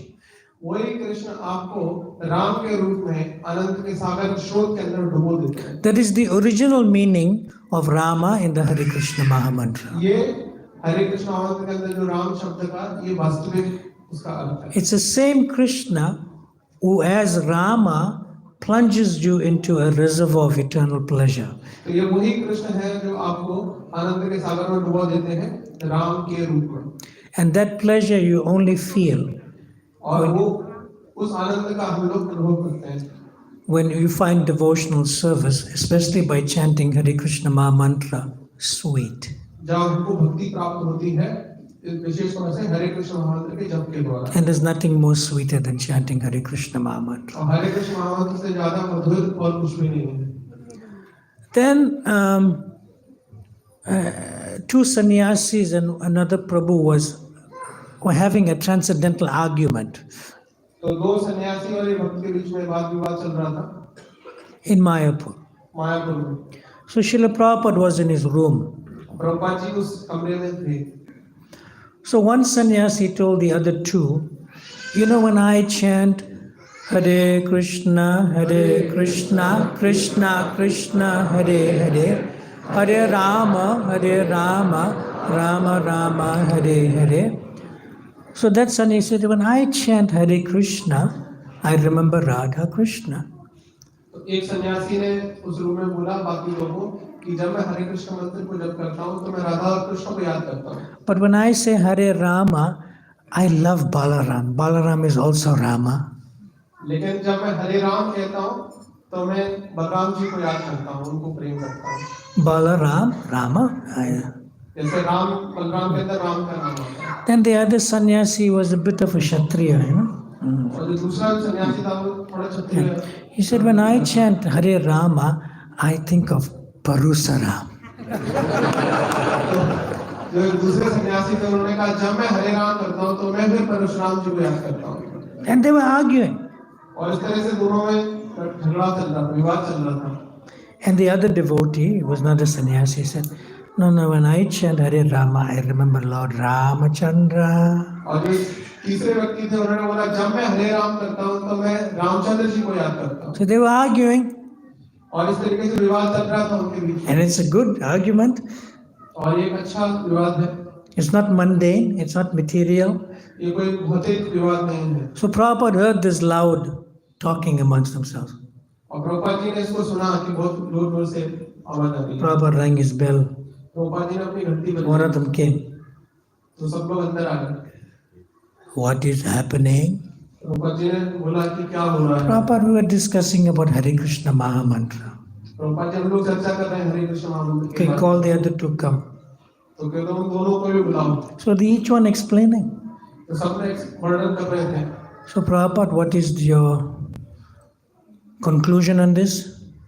Speaker 6: वही कृष्ण आपको राम के रूप में अनंत के सागर स्रोत के अंदर डुबो देते हैं.
Speaker 2: That is the original meaning of Rama in the Hare Krishna Maha Mantra.
Speaker 6: ये हरे कृष्ण महामंत्र के अंदर जो राम शब्द का ये वास्तविक उसका अर्थ है.
Speaker 2: It's the same Krishna who, as Rama, plunges you into a reservoir of eternal pleasure.
Speaker 6: तो ये वही कृष्ण है जो आपको आनंद के सागर में डुबा देते हैं राम के रूप में.
Speaker 2: And that pleasure you only feel
Speaker 6: और वो उस आनंद का हम लोग अनुभव करते हैं
Speaker 2: when you find devotional service, especially by chanting Hare Krishna Maha Mantra, sweet.
Speaker 6: जब हमको भक्ति प्राप्त होती है विशेष रूप से हरे कृष्ण महामंत्र के जप के द्वारा.
Speaker 2: And there's nothing more sweeter than chanting Hare Krishna Maha Mantra.
Speaker 6: और हरे कृष्ण महामंत्र से ज्यादा मधुर और कुछ भी नहीं है.
Speaker 2: Then two sannyasis and another Prabhu were having a transcendental argument
Speaker 6: तो दो सन्यासी और एक भक्त के बीच में वाद विवाद चल रहा था
Speaker 2: in Mayapur.
Speaker 6: मायापुर में.
Speaker 2: So Srila Prabhupada was in his room.
Speaker 6: Prabhupada ji उस कमरे में थे.
Speaker 2: So one sannyasi told the other two, you know, when I chant Hare Krishna, Krishna Krishna, Hare Hare, Hare Rama, Rama Rama, Hare Hare. So that sannyasi said, when I chant Hare Krishna, I remember Radha Krishna.
Speaker 6: तो एक सन्यासी ने उस room में बोला बाकी लोगों कि जब मैं हरे कृष्ण मंत्र को जप करता हूँ तो मैं राधा और कृष्ण को याद करता हूँ.
Speaker 2: But when I say Hare Rama, I love Balaram. Balaram is also Rama.
Speaker 6: लेकिन जब मैं हरे राम कहता हूँ तो मैं बलराम जी को याद करता हूँ, उनको प्रेम करता हूँ.
Speaker 2: Balaram, Rama.
Speaker 6: जैसे राम बलराम के अंदर राम का नाम आता है.
Speaker 2: Then the other sannyasi was a bit of a Kshatriya, you know.
Speaker 6: और जो दूसरा सन्यासी था वो थोड़ा क्षत्रिय.
Speaker 2: He said, when I chant Hare Rama, I think of Parusaram.
Speaker 6: जो दूसरे सन्यासी थे उन्होंने कहा जब मैं हरे राम करता हूँ तो मैं फिर परशुराम जी को याद करता हूँ.
Speaker 2: And they were arguing.
Speaker 6: और इस तरह से दोनों में झगड़ा चल रहा था, विवाद चल रहा था.
Speaker 2: And the other devotee was not a sannyasi, said, no, when I chant Hare Rama, I remember Lord Ramachandra.
Speaker 6: और जो तीसरे व्यक्ति थे उन्होंने बोला जब मैं हरे राम करता हूँ तो मैं रामचंद्र जी को याद करता हूँ.
Speaker 2: So they were arguing.
Speaker 6: और इस तरीके से विवाद चल रहा था उनके बीच.
Speaker 2: And it's a good argument.
Speaker 6: और ये एक अच्छा विवाद है.
Speaker 2: It's not mundane, it's not material.
Speaker 6: ये कोई भौतिक विवाद नहीं है.
Speaker 2: So Prabhupada heard this loud talking amongst themselves.
Speaker 6: और प्रभुपाद जी ने इसको सुना कि बहुत जोर-जोर से आवाज आ रही है.
Speaker 2: Prabhupada rang his bell.
Speaker 6: Prabhupada ji ने अपनी घंटी बजाई.
Speaker 2: One of them came.
Speaker 6: तो सब लोग अंदर आ गए.
Speaker 2: What is happening?
Speaker 6: Prabhupada ji ने बोला कि क्या हो रहा है.
Speaker 2: Prabhupada, we were discussing about Hare Krishna Maha Mantra.
Speaker 6: Prabhupada ji हम लोग चर्चा कर रहे हैं हरे कृष्ण महामंत्र के
Speaker 2: Okay,
Speaker 6: बारे में.
Speaker 2: call the other to come.
Speaker 6: तो कहते उन दोनों को भी बुलाओ.
Speaker 2: So each one explaining.
Speaker 6: तो सबने वर्णन कर रहे थे.
Speaker 2: So Prabhupada, what is your conclusion on this?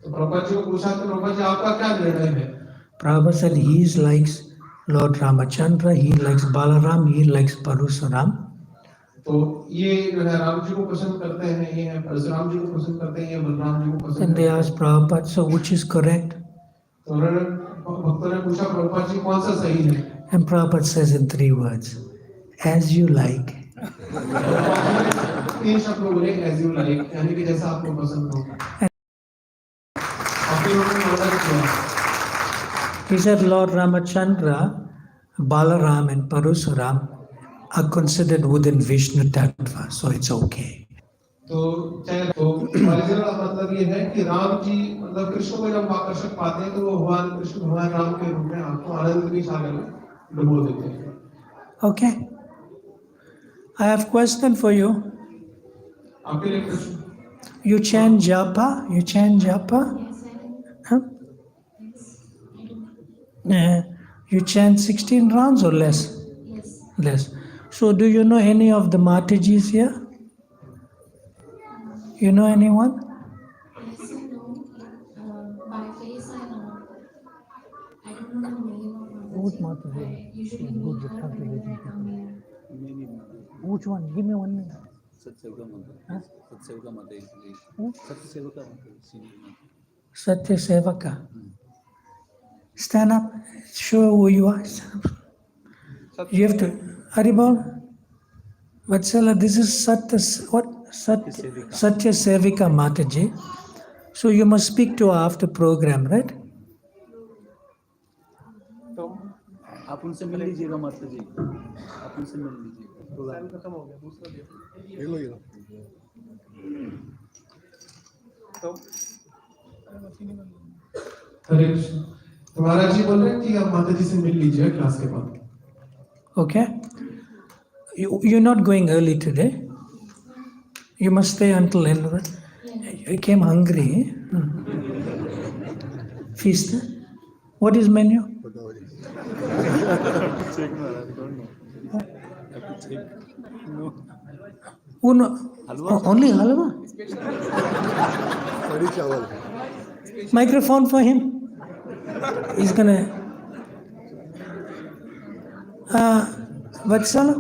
Speaker 6: तो प्रभुपाद जी को पूछा कि प्रभुपाद जी आपका क्या निर्णय है.
Speaker 2: Prabhupada said he likes Lord Ramachandra, he likes Balaram, he likes Parusaram.
Speaker 6: तो ये जो है राम जी को पसंद करते हैं, ये है परशुराम जी को पसंद करते हैं, ये बलराम जी को पसंद.
Speaker 2: And they asked Prabhupada, so which is correct?
Speaker 6: तो उन्होंने भक्तों ने पूछा प्रभुपाद जी कौन सा सही है.
Speaker 2: And Prabhupada says in 3 words, as you like.
Speaker 6: तीन शब्द बोले as you like, यानी कि जैसा आपको पसंद हो. और फिर उन्होंने ऑर्डर किया.
Speaker 2: He said, Lord Ramachandra, Balaram and Parasuram are considered within Vishnu Tattva, so it's okay.
Speaker 6: तो ओरिजिनल मतलब ये है कि राम जी मतलब कृष्ण को जब आकर्षक पाते हैं तो वो भगवान कृष्ण भगवान राम के रूप में आपको आनंद की सागर में डुबो देते हैं.
Speaker 2: Okay. I have question for you.
Speaker 6: आपके लिए प्रश्न.
Speaker 2: You chant japa? You chant japa?
Speaker 5: Yes, I do.
Speaker 2: Huh?
Speaker 5: Yes, I do.
Speaker 2: You chant 16 rounds or less?
Speaker 5: Yes.
Speaker 2: Less. So do you know any of the Matajis here? You know anyone?
Speaker 5: Yes, I know. By face, I know. I don't know the name of
Speaker 2: Which
Speaker 5: Mataji.
Speaker 2: Mataji?
Speaker 5: I usually meet her whenever I come here.
Speaker 4: Many
Speaker 2: Which one? Give me 1 minute.
Speaker 4: Satsevaka Mata.
Speaker 2: Huh?
Speaker 4: Satsevaka Mata is the
Speaker 2: Who?
Speaker 4: Satsevaka Mata, senior Mata.
Speaker 2: Satya Sevaka. Stand up. Show who you are. Stand up. You have to. Haribol. Vatsala, this is Satya, what? Satya Sevika Mataji. So you must speak to her after program, right?
Speaker 4: आप उनसे मिल लीजिएगा माता जी, आप उनसे मिल लीजिए. Programme
Speaker 6: खत्म हो गया, दूसरा दिया. हरे कृष्ण. तो महाराज जी बोल रहे हैं कि आप माता जी से मिल लीजिए क्लास के बाद.
Speaker 2: Okay? You're not going early today. You must stay until end of it. You came hungry. Feast. What is menu?
Speaker 4: check Maharaj, don't know. Have to check. No.
Speaker 2: Only halwa? Microphone for him. He's gonna. Vatsala,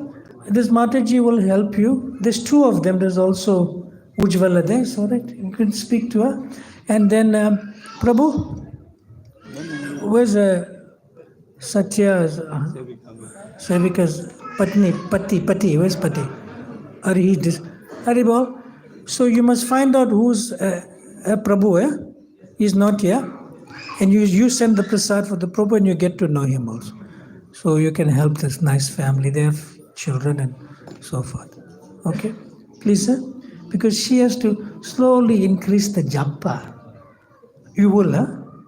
Speaker 2: this Mataji will help you. There's 2 of them. There's also Ujjvala there, so that you can speak to her. And then Prabhu, where's Satya's Sevika's Pati, where's Pati? Haribol. So you must find out who's Prabhu, He's not here. And you send the prasad for the Prabhu and you get to know him also. So you can help this nice family. They have children and so forth. Okay? Please, sir? Because she has to slowly increase the japa. You will, huh?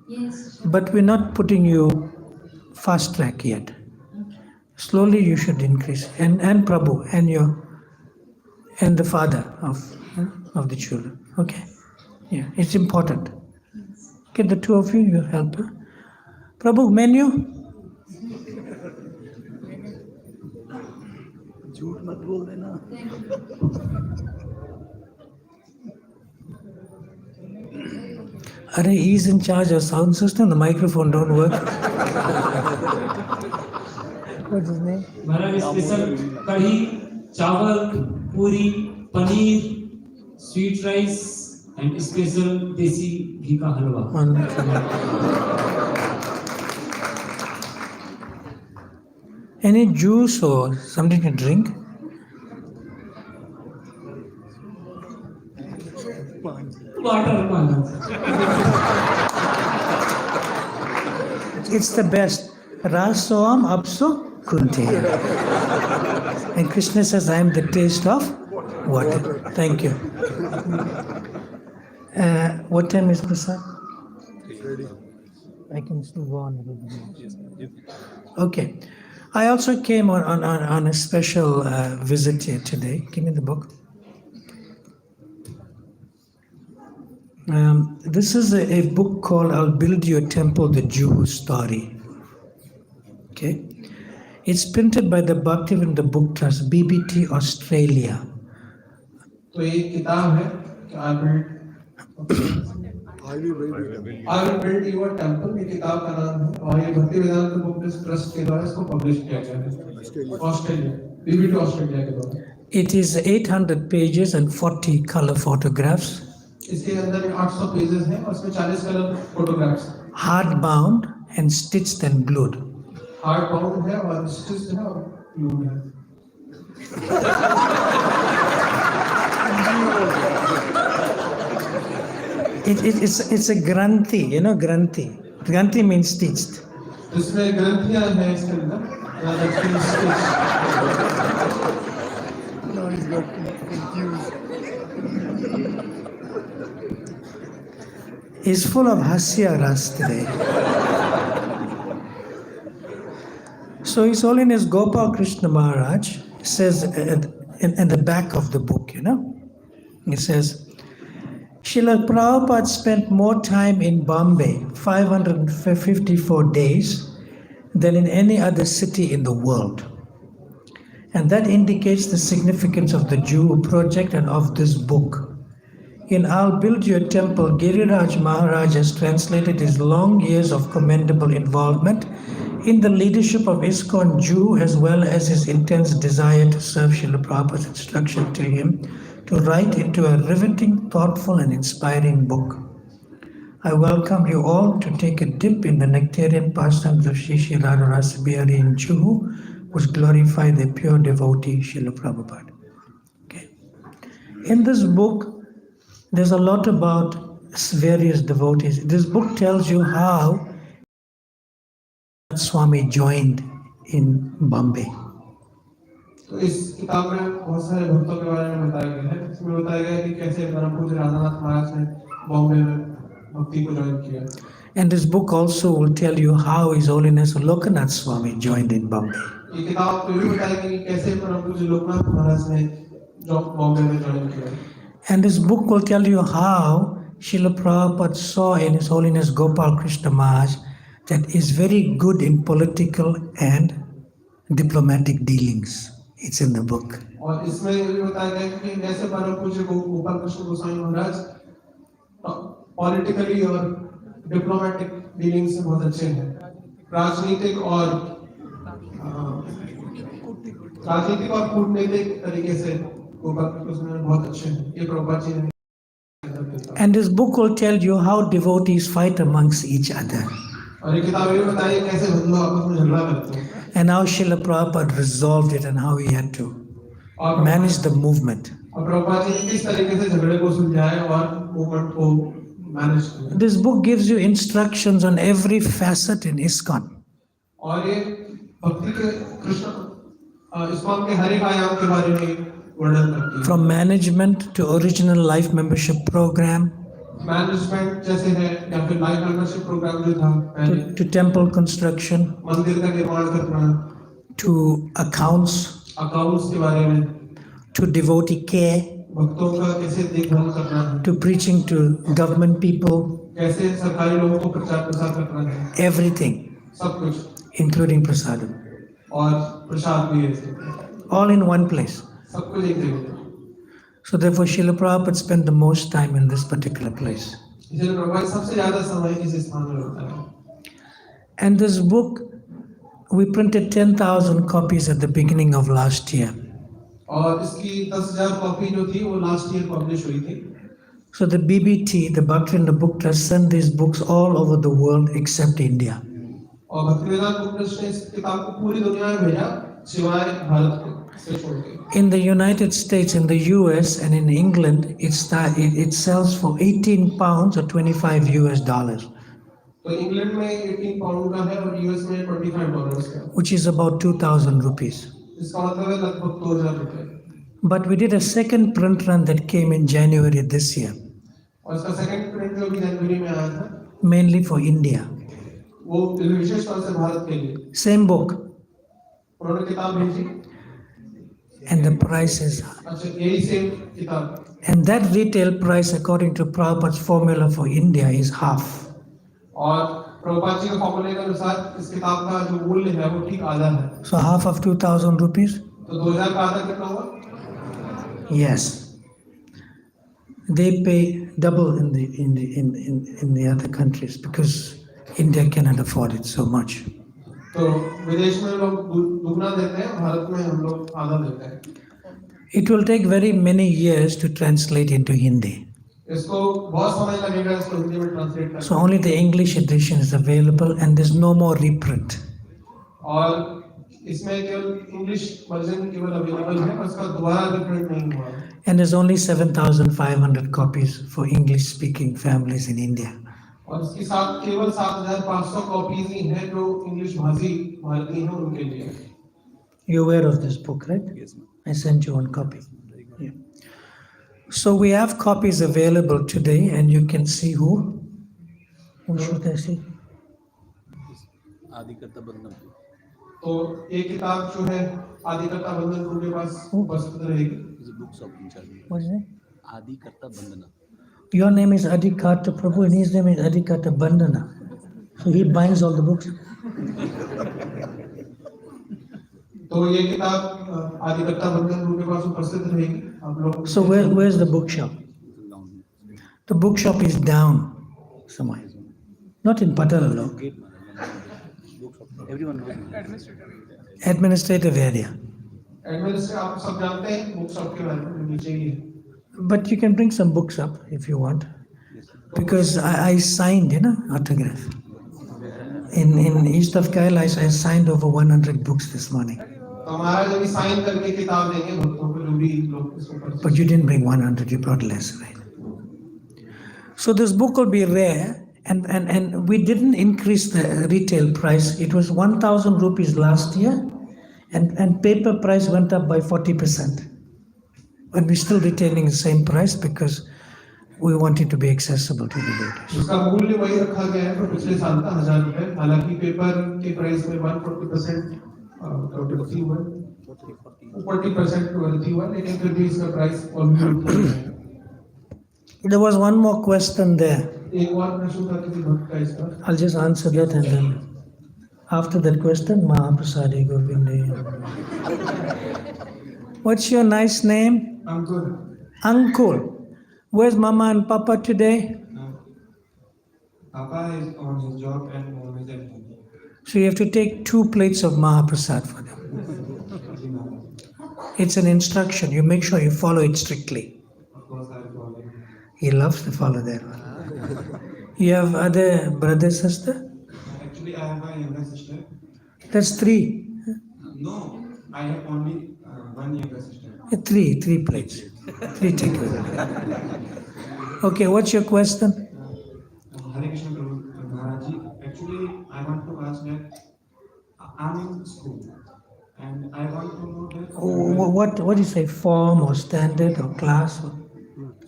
Speaker 5: Yes.
Speaker 2: But we're not putting you fast track yet. Slowly you should increase. And Prabhu and the father of the children. Okay? Yeah, it's important. Okay, the 2 of you help her. Prabhu, menu?
Speaker 4: झूठ मत बोल देना.
Speaker 2: Hare, he's in charge of sound system. The microphone don't work. What's his name?
Speaker 11: Maharaj special कढ़ी, चावल, पूरी, paneer, sweet rice and special देसी घी का हलवा.
Speaker 2: Any juice or something to drink?
Speaker 11: Water Maharaj.
Speaker 2: It's the best. Rasoam apso kunte. And Krishna says, I am the taste of water. Thank you. What time is Prasad? I can still go on a little bit. Okay. I also came on a special visit here today. Give me the book. This is a book called I'll Build You a Temple, the Jew Story. Okay? It's printed by the Bhaktivedanta Book Trust, BBT, Australia.
Speaker 6: तो ये किताब है कि I will build you a temple. ये किताब का नाम है और ये भक्तिवेदांत बुक ट्रस्ट के द्वारा इसको पब्लिश किया गया है ऑस्ट्रेलिया, बीबीटी ऑस्ट्रेलिया के द्वारा.
Speaker 2: It is 800 pages and 40 color photographs.
Speaker 6: इसके अंदर 800 पेजेस हैं और इसमें 40 colour photographs.
Speaker 2: Hard bound and stitched and glued.
Speaker 6: Hard bound है और स्टिच्ड है और ग्लूड है.
Speaker 2: It's a granthi, you know, granthi. Granthi means stitched.
Speaker 6: इसमें ग्रंथियां हैं इसके अंदर Now that feels
Speaker 1: Now he's got confused.
Speaker 2: He's full of hasya ras today. So His Holiness Gopal Krishna Maharaj says in the back of the book, he says, Srila Prabhupada spent more time in Bombay, 554 days, than in any other city in the world. And that indicates the significance of the Jew project and of this book. In I'll Build You a Temple, Giriraj Maharaj has translated his long years of commendable involvement in the leadership of ISKCON Jew, as well as his intense desire to serve Srila Prabhupada's instruction to him, to write into a riveting, thoughtful, and inspiring book. I welcome you all to take a dip in the nectarian pastimes of Sri Sri Radha Rasa Bihari in Juhu, which glorify the pure devotee Srila Prabhupada. Okay. In this book, there's a lot about various devotees. This book tells you how SWAMI joined in Bombay.
Speaker 6: तो इस किताब में बहुत सारे भक्तों के बारे में बताया गया है। इसमें बताया गया है कि कैसे परम पूज्य राधानाथ महाराज ने बॉम्बे में भक्ति को ज्वाइन किया।
Speaker 2: And this book also will tell you how His Holiness Lokanath Swami joined in Bombay.
Speaker 6: ये किताब ये भी बताएगी कि कैसे परम पूज्य लोकनाथ महाराज ने बॉम्बे में ज्वाइन किया।
Speaker 2: And this book will tell you how Srila Prabhupada saw in His Holiness Gopal Krishna Maharaj that is very good in political and diplomatic dealings. It's in the book.
Speaker 6: और इसमें ये भी बताया गया है कि कैसे परम पूज्य गोपाल कृष्ण गोस्वामी महाराज पॉलिटिकली और डिप्लोमेटिक डीलिंग से बहुत अच्छे हैं। राजनीतिक और कूटनीतिक तरीके से गोपाल कृष्ण बहुत अच्छे हैं। ये प्रभुपाद जी ने।
Speaker 2: And this book will tell you how devotees fight amongst each other.
Speaker 6: और ये किताब ये बताइए कैसे बंधु आपस में झगड़ा करते हैं।
Speaker 2: And how Srila Prabhupada resolved it and how he had to manage the movement.
Speaker 6: और प्रभुपाद जी ने किस तरीके से झगड़े को सुलझाया और मूवमेंट को मैनेज किया।
Speaker 2: This book gives you instructions on every facet in ISKCON.
Speaker 6: और ये भक्ति के कृष्ण ISKCON के हर एक आयाम के बारे में वर्णन करती है।
Speaker 2: From management to original life membership program.
Speaker 6: Management जैसे है या फिर लाइफ मेंबरशिप प्रोग्राम जो था
Speaker 2: to temple construction,
Speaker 6: मंदिर का निर्माण करना,
Speaker 2: to accounts
Speaker 6: के बारे में,
Speaker 2: to devotee care,
Speaker 6: भक्तों का कैसे देखभाल करना है,
Speaker 2: to preaching to government people,
Speaker 6: कैसे सरकारी लोगों को प्रचार प्रसार करना है,
Speaker 2: everything,
Speaker 6: सब कुछ,
Speaker 2: including prasadam,
Speaker 6: और प्रसाद भी है,
Speaker 2: all in one place.
Speaker 6: सब कुछ एक जगह।
Speaker 2: So therefore Srila Prabhupada spent the most time in this particular place.
Speaker 6: इसलिए प्रभुपाद सबसे ज्यादा समय इस स्थान में होता है।
Speaker 2: And this book, we printed 10,000 copies at the beginning of last year.
Speaker 6: और इसकी 10,000 कॉपी जो थी वो लास्ट ईयर पब्लिश हुई थी।
Speaker 2: So the BBT, the Bhaktivinoda Book Trust, sent these books all over the world except India.
Speaker 6: और Bhaktivedanta book trust ने इस किताब को पूरी दुनिया में भेजा सिवाय भारत से छोड़ के।
Speaker 2: In the United States, in the US, and in England, it sells for 18 pounds or $25.
Speaker 6: तो इंग्लैंड में 18 पाउंड का है और यूएस में $25 का,
Speaker 2: which is about 2,000 rupees.
Speaker 6: इसका मतलब है लगभग 2,000 रुपए।
Speaker 2: But we did a second print run that came in January this year,
Speaker 6: और इसका सेकंड प्रिंट जो भी जनवरी में आया था,
Speaker 2: mainly for India.
Speaker 6: वो विशेष तौर से भारत के लिए।
Speaker 2: Same book.
Speaker 6: उन्होंने किताब भेजी।
Speaker 2: And the price is.
Speaker 6: अच्छा यही सेम किताब।
Speaker 2: And that retail price, according to Prabhupada's formula for India, is half.
Speaker 6: और प्रभुपाद जी के फॉर्मूले के अनुसार इस किताब का जो मूल्य है वो ठीक आधा है।
Speaker 2: So half of 2,000 rupees?
Speaker 6: तो 2,000 का आधा कितना हुआ?
Speaker 2: Yes. They pay double in the other countries because India cannot afford it so much.
Speaker 6: तो विदेश में लोग दुगना देते हैं, भारत में हम लोग आधा देते हैं।
Speaker 2: It will take very many years to translate into Hindi.
Speaker 6: इसको बहुत समय लगेगा इसको हिंदी में ट्रांसलेट करने।
Speaker 2: So only the English edition is available, and there's no more reprint.
Speaker 6: और इसमें केवल इंग्लिश वर्जन केवल अवेलेबल है, उसका दोबारा रिप्रिंट नहीं हुआ।
Speaker 2: And there's only 7,500 copies for English-speaking families in India.
Speaker 6: और इसके साथ केवल 7,500 कॉपीज ही हैं जो इंग्लिश भाषी भारतीय हैं उनके लिए।
Speaker 2: You're aware of this book, right?
Speaker 4: Yes, ma'am.
Speaker 2: I sent you one copy. Yeah. So we have copies available today, and you can see who. Who should I see?
Speaker 4: आदिकर्ता बंधन
Speaker 6: तो ये किताब जो है आदिकर्ता बंधन गुरु के पास उपस्थित रहेगी।
Speaker 4: is a books of Incharge.
Speaker 2: What is it?
Speaker 4: आदिकर्ता बंधना.
Speaker 2: Your name is Adhikata Prabhu, and his name is Adhikata Bandhana. So he binds all the books.
Speaker 6: तो ये किताब आदिकर्ता बंधन गुरु के पास उपस्थित रहेगी। आप लोग।
Speaker 2: So where's the bookshop? The bookshop is down somewhere. Not in Patalalo.
Speaker 4: Everyone knows.
Speaker 2: Administrative area.
Speaker 6: Administrative आप सब जानते हैं bookshop के बारे में नीचे ही है।
Speaker 2: But you can bring some books up if you want. Because I signed, autograph. In east of Kailash, I signed over 100 books this morning.
Speaker 6: हमारा जब साइन करके किताब देंगे भक्तों को जो भी लोग इसको पढ़।
Speaker 2: But you didn't bring 100, you brought less, right? So this book will be rare, and we didn't increase the retail price. It was 1,000 rupees last year, and paper price went up by 40%. But we're still retaining the same price because we want it to be accessible to the devotees.
Speaker 6: उसका मूल्य वही रखा गया है, पर पिछले साल था 1,000 रुपए। हालांकि पेपर के प्राइस में 140% वृद्धि हुआ, 40% वृद्धि हुआ, लेकिन फिर भी इसका प्राइस और भी।
Speaker 2: There was one more question there.
Speaker 6: एक और प्रश्न था किसी भक्त का इसका।
Speaker 2: I'll just answer that, and then after that question, Mahaprasadi Govinde. What's your nice name?
Speaker 6: Uncle.
Speaker 2: Uncle. Where's Mama and Papa today?
Speaker 8: Papa is on his job and Mom is at home.
Speaker 2: So you have to take 2 plates of Mahaprasad for them. It's an instruction. You make sure you follow it strictly.
Speaker 8: Of course, I follow.
Speaker 2: He loves to follow that one. You have other brother, sister?
Speaker 8: Actually, I have a younger sister.
Speaker 2: That's 3.
Speaker 8: No, I have only one younger sister.
Speaker 2: 3 plates. 3 takeaways. Okay, what's your question?
Speaker 8: Hare Krishna Prabhu, Maharaji. Actually, I want to ask that I'm in school and I want to know that.
Speaker 2: What do you say? Form or standard or class?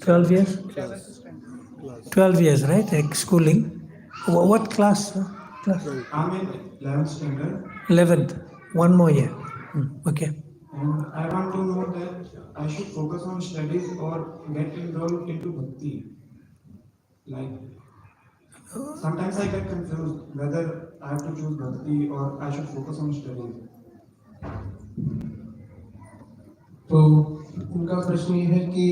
Speaker 2: 12 years? 12 years, right? Like schooling. What class?
Speaker 8: I'm in 11th standard.
Speaker 2: 11th. 1 more year. Okay.
Speaker 8: And I want to know that I should focus on studies or get enrolled into bhakti. Like, sometimes I get confused whether I have to choose bhakti or I should focus on studies.
Speaker 6: तो उनका प्रश्न ये है कि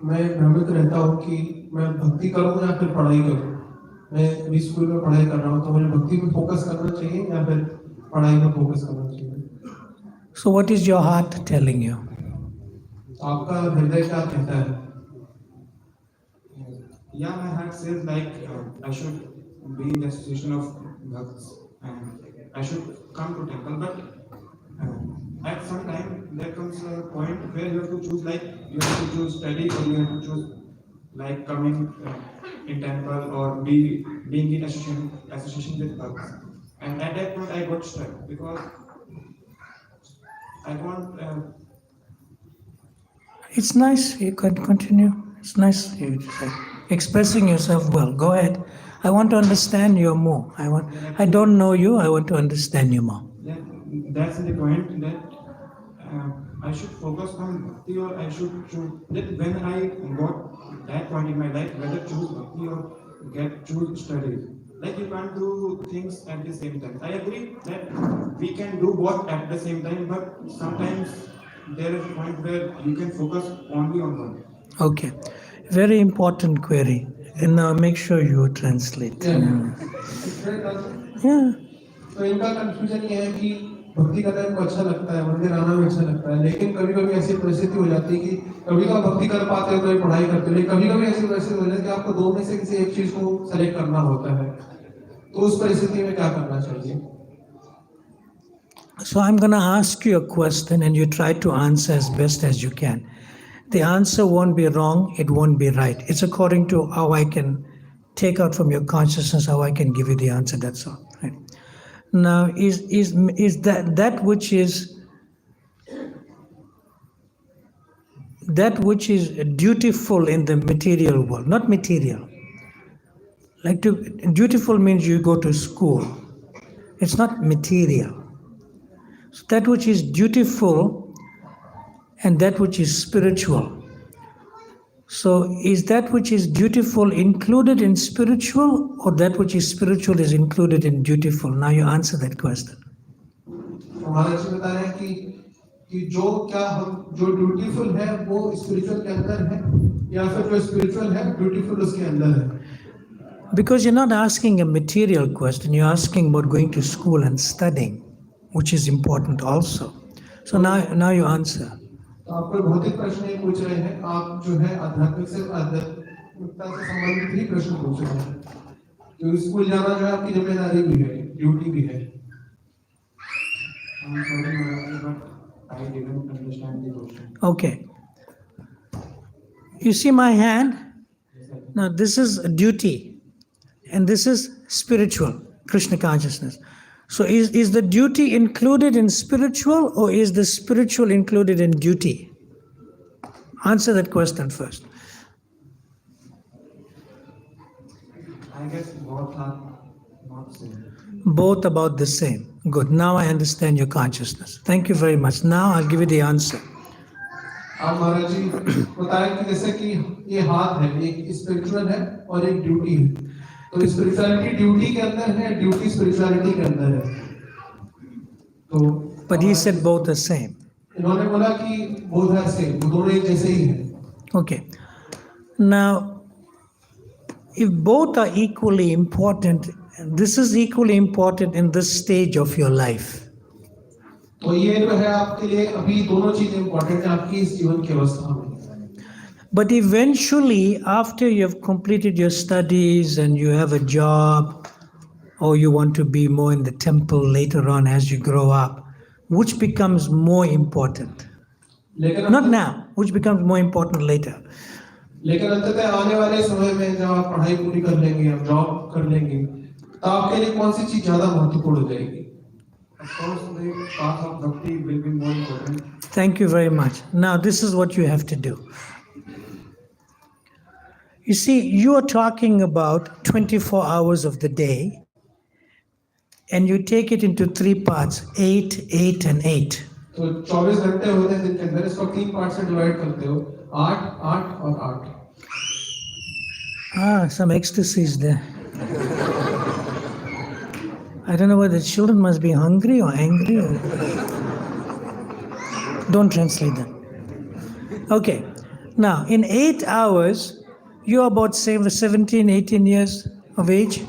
Speaker 6: मैं भ्रमित रहता हूँ कि मैं भक्ति करूँ या फिर पढ़ाई करूँ। मैं अभी स्कूल में पढ़ाई कर रहा हूँ, तो मुझे भक्ति पे फोकस करना चाहिए या फिर पढ़ाई पे फोकस करना चाहिए।
Speaker 2: So what is your heart telling you?
Speaker 6: आपका हृदय क्या कहता है?
Speaker 8: Yeah, my heart says like I should be in the association of bhakts and I should come to temple, but at some time there comes a point where you have to choose, like you have to choose study or you have to choose like coming in temple or being in association with bhakts. And at that point I got stuck because I want.
Speaker 2: It's nice. You can continue. It's nice. You're expressing yourself well. Go ahead. I want to understand you more. I don't know you. I want to understand you more.
Speaker 8: Yeah, that's the point that I should focus on bhakti or I should choose. That when I got that point in my life, whether choose bhakti or choose studies. Like you can't do things at the same time. I agree that we can do both at the same time, but sometimes there is a point where you can focus only on one.
Speaker 2: Okay. Very important query. And now make sure you translate. Yeah.
Speaker 6: तो इनका confusion ये है कि भक्ति करना इनको अच्छा लगता है, मंदिर आना भी अच्छा लगता है, लेकिन कभी-कभी ऐसी परिस्थिति हो जाती है कि कभी आप भक्ति कर पाते हो, कभी पढ़ाई करते हो, लेकिन कभी-कभी ऐसी परिस्थिति हो जाती है कि आपको 2 में से किसी एक चीज को सेलेक्ट करना होता है। तो उस परिस्थिति में क्या करना चाहिए?
Speaker 2: So I'm going to ask you a question and you try to answer as best as you can. The answer won't be wrong, it won't be right. It's according to how I can take out from your consciousness, how I can give you the answer, that's all. Right? Now, is that which is that which is dutiful in the material world, not material. Like dutiful means you go to school. It's not material. So that which is dutiful and that which is spiritual. So is that which is dutiful included in spiritual, or that which is spiritual is included in dutiful? Now you answer that question.
Speaker 6: महाराज जी बता रहे हैं कि जो dutiful है वो spiritual के अंदर है या फिर जो स्पिरिचुअल है ड्यूटीफुल उसके अंदर है.
Speaker 2: Because you're not asking a material question, you're asking about going to school and studying, which is important also. So now you answer.
Speaker 6: तो आप कोई भौतिक प्रश्न नहीं पूछ रहे हैं, आप जो है आध्यात्मिकता से संबंधित ही प्रश्न पूछ रहे हैं. तो स्कूल जाना जो है आपकी जिम्मेदारी भी है, ड्यूटी भी है.
Speaker 8: I'm sorry, Maharaj, but I didn't understand the question.
Speaker 2: Okay. You see my hand? Now this is a duty and this is spiritual, Krishna consciousness. So is the duty included in spiritual, or is the spiritual included in duty? Answer that question first.
Speaker 8: I guess both are not same.
Speaker 2: Both about the same. Good. Now I understand your consciousness. Thank you very much. Now I'll give you the answer.
Speaker 6: आप महाराज जी बताएं कि जैसे कि ये हाथ है, एक spiritual है और एक ड्यूटी है. तो स्पिरिचुअलिटी ड्यूटी के अंदर है, ड्यूटी स्पिरिचुअलिटी के अंदर है. तो
Speaker 2: But he said both the same.
Speaker 6: इन्होंने बोला कि both are same, वो दोनों एक जैसे ही हैं.
Speaker 2: Okay. Now, if both are equally important, this is equally important in this stage of your life.
Speaker 6: तो ये जो है आपके लिए अभी दोनों चीजें इम्पोर्टेंट है आपकी इस जीवन की अवस्था में.
Speaker 2: But eventually, after you have completed your studies and you have a job, or you want to be more in the temple later on as you grow up, which becomes more important? Not now, which becomes more important later?
Speaker 6: लेकिन अंततः आने वाले समय में जब आप पढ़ाई पूरी कर लेंगे, आप जॉब कर लेंगे, तो आपके लिए कौन सी चीज ज्यादा महत्वपूर्ण हो जाएगी?
Speaker 8: Of course, the path of bhakti will be more important.
Speaker 2: Thank you very much. Now, this is what you have to do. You see, you are talking about 24 hours of the day, and you take it into 3 parts, 8, 8, and 8.
Speaker 6: तो 24 घंटे होते हैं दिन के अंदर, इसको 3 part से divide करते हो, 8, 8 और 8.
Speaker 2: Ah, some ecstasy is there. I don't know whether the children must be hungry or angry. Don't translate them. Okay. Now, in 8 hours, you're about 17, 18 years of age.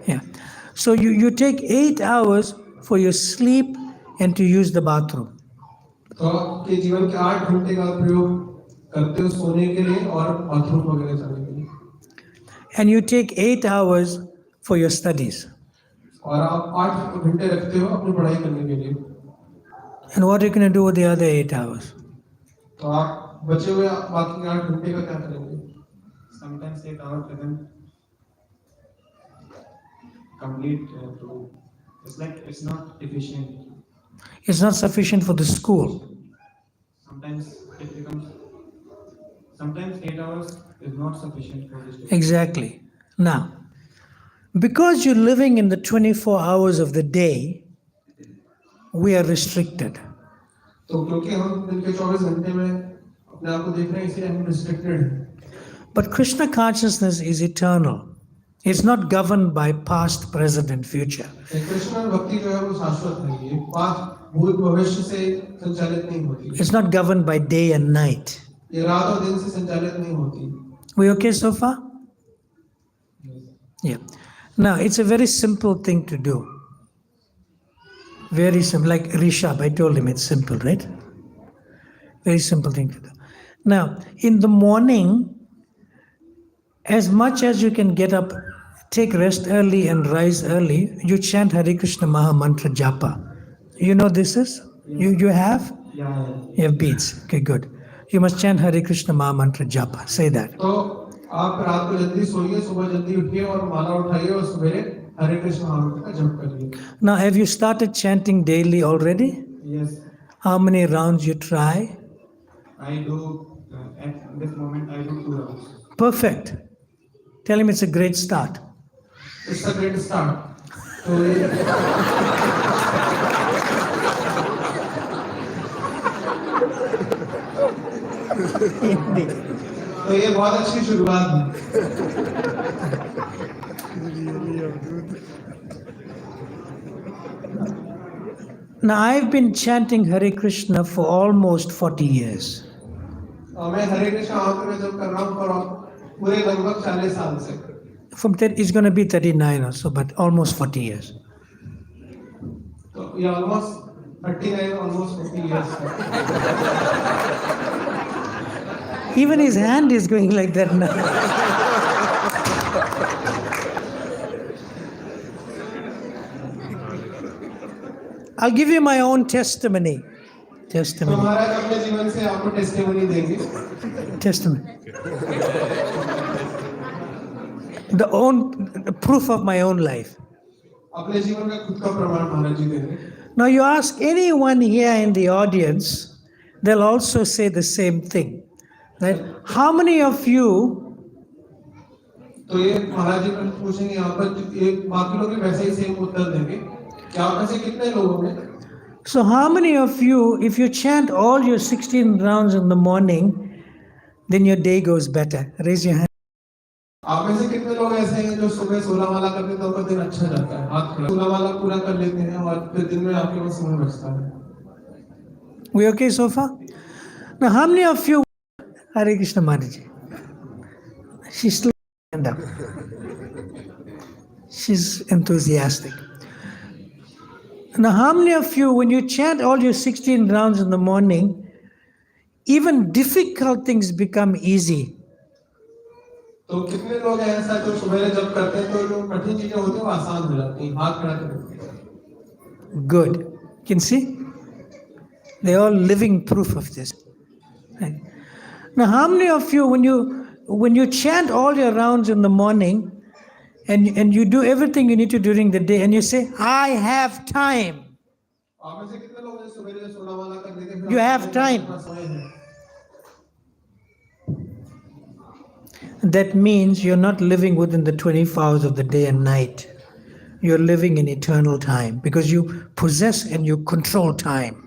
Speaker 2: Yeah. So you take 8 hours for your sleep and to use the bathroom.
Speaker 6: तो आपके जीवन के 8 घंटे का प्रयोग करते हो सोने के लिए और बाथरूम वगैरह जाने के लिए.
Speaker 2: And you take 8 hours for your studies.
Speaker 6: और आप 8 घंटे रखते हो अपनी पढ़ाई करने के लिए.
Speaker 2: And what are you going to do with the other 8 hours?
Speaker 6: तो आप बचे हुए बाकी के 8 घंटे का क्या करेंगे?
Speaker 8: Sometimes 8 hours doesn't complete to. It's like it's not efficient.
Speaker 2: It's not sufficient for the school.
Speaker 8: Sometimes it becomes. Sometimes 8 hours is not sufficient for this.
Speaker 2: Exactly. Now, because you're living in the 24 hours of the day, we are restricted.
Speaker 6: तो क्योंकि हम दिन के 24 घंटे में अपने आप को देख रहे हैं, इसलिए हम restricted हैं.
Speaker 2: But Krishna consciousness is eternal. It's not governed by past, present, and future.
Speaker 6: Krishna भक्ति जो है वो शाश्वत है. ये भूत भविष्य से संचालित नहीं होती.
Speaker 2: It's not governed by day and night.
Speaker 6: ये रात और दिन से संचालित नहीं होती.
Speaker 2: We okay so far? Yeah. Now, it's a very simple thing to do. Very simple. Like Rishabh, I told him it's simple, right? Very simple thing to do. Now, in the morning, as much as you can get up, take rest early and rise early, you chant Hare Krishna Maha Mantra Japa. You know this is? You have?
Speaker 8: Yeah.
Speaker 2: You have beads. Okay, good. You must chant Hare Krishna Maha Mantra Japa. Say that.
Speaker 6: तो आप रात को जल्दी सोइए, सुबह जल्दी उठिए और माला उठाइए और सवेरे हरे कृष्ण महामंत्र का जप करिए.
Speaker 2: Now, have you started chanting daily already?
Speaker 8: Yes.
Speaker 2: How many rounds you try?
Speaker 8: I do, at this moment, I do 2 rounds.
Speaker 2: Perfect. Tell him it's a great start.
Speaker 6: It's a great start. तो ये बहुत अच्छी शुरुआत है.
Speaker 2: Now, I've been chanting Hare Krishna for almost 40 years.
Speaker 6: मैं हरे कृष्ण आंदोलन जब कर रहा हूँ पर पूरे लगभग 40 साल से.
Speaker 2: It's going to be 39 or so, but almost 40 years.
Speaker 6: So, yeah, almost 39, almost 40 years.
Speaker 2: Even his hand is going like that now. I'll give you my own testimony. Testimony. The proof of my own life. Now you ask anyone here in the audience, they'll also say the same thing. Right? How many of you So how many of you, if you chant all your 16 rounds in the morning, then your day goes better? Raise your hand.
Speaker 6: आप में से कितने लोग ऐसे हैं जो सुबह 16 वाला करते हैं तो उनका दिन अच्छा जाता है, हाथ खड़ा 16 वाला पूरा कर लेते हैं और फिर दिन में आपके पास समय बचता है.
Speaker 2: We okay so far? Now how many of you Hare Krishna Mataji? She's still stand up. She's enthusiastic. Now how many of you, when you chant all your 16 rounds in the morning, even difficult things become easy?
Speaker 6: तो कितने लोग हैं ऐसा जो सुबह जब करते हैं तो जो कठिन चीजें होती हैं वो आसान हो जाती हैं, हाथ खड़ा करते हैं.
Speaker 2: Good. You can see? They're all living proof of this. Right. Now, how many of you, when you chant all your rounds in the morning, and you do everything you need to during the day, and you say, I have time. You have time. That means you're not living within the 24 hours of the day and night. You're living in eternal time because you possess and you control time.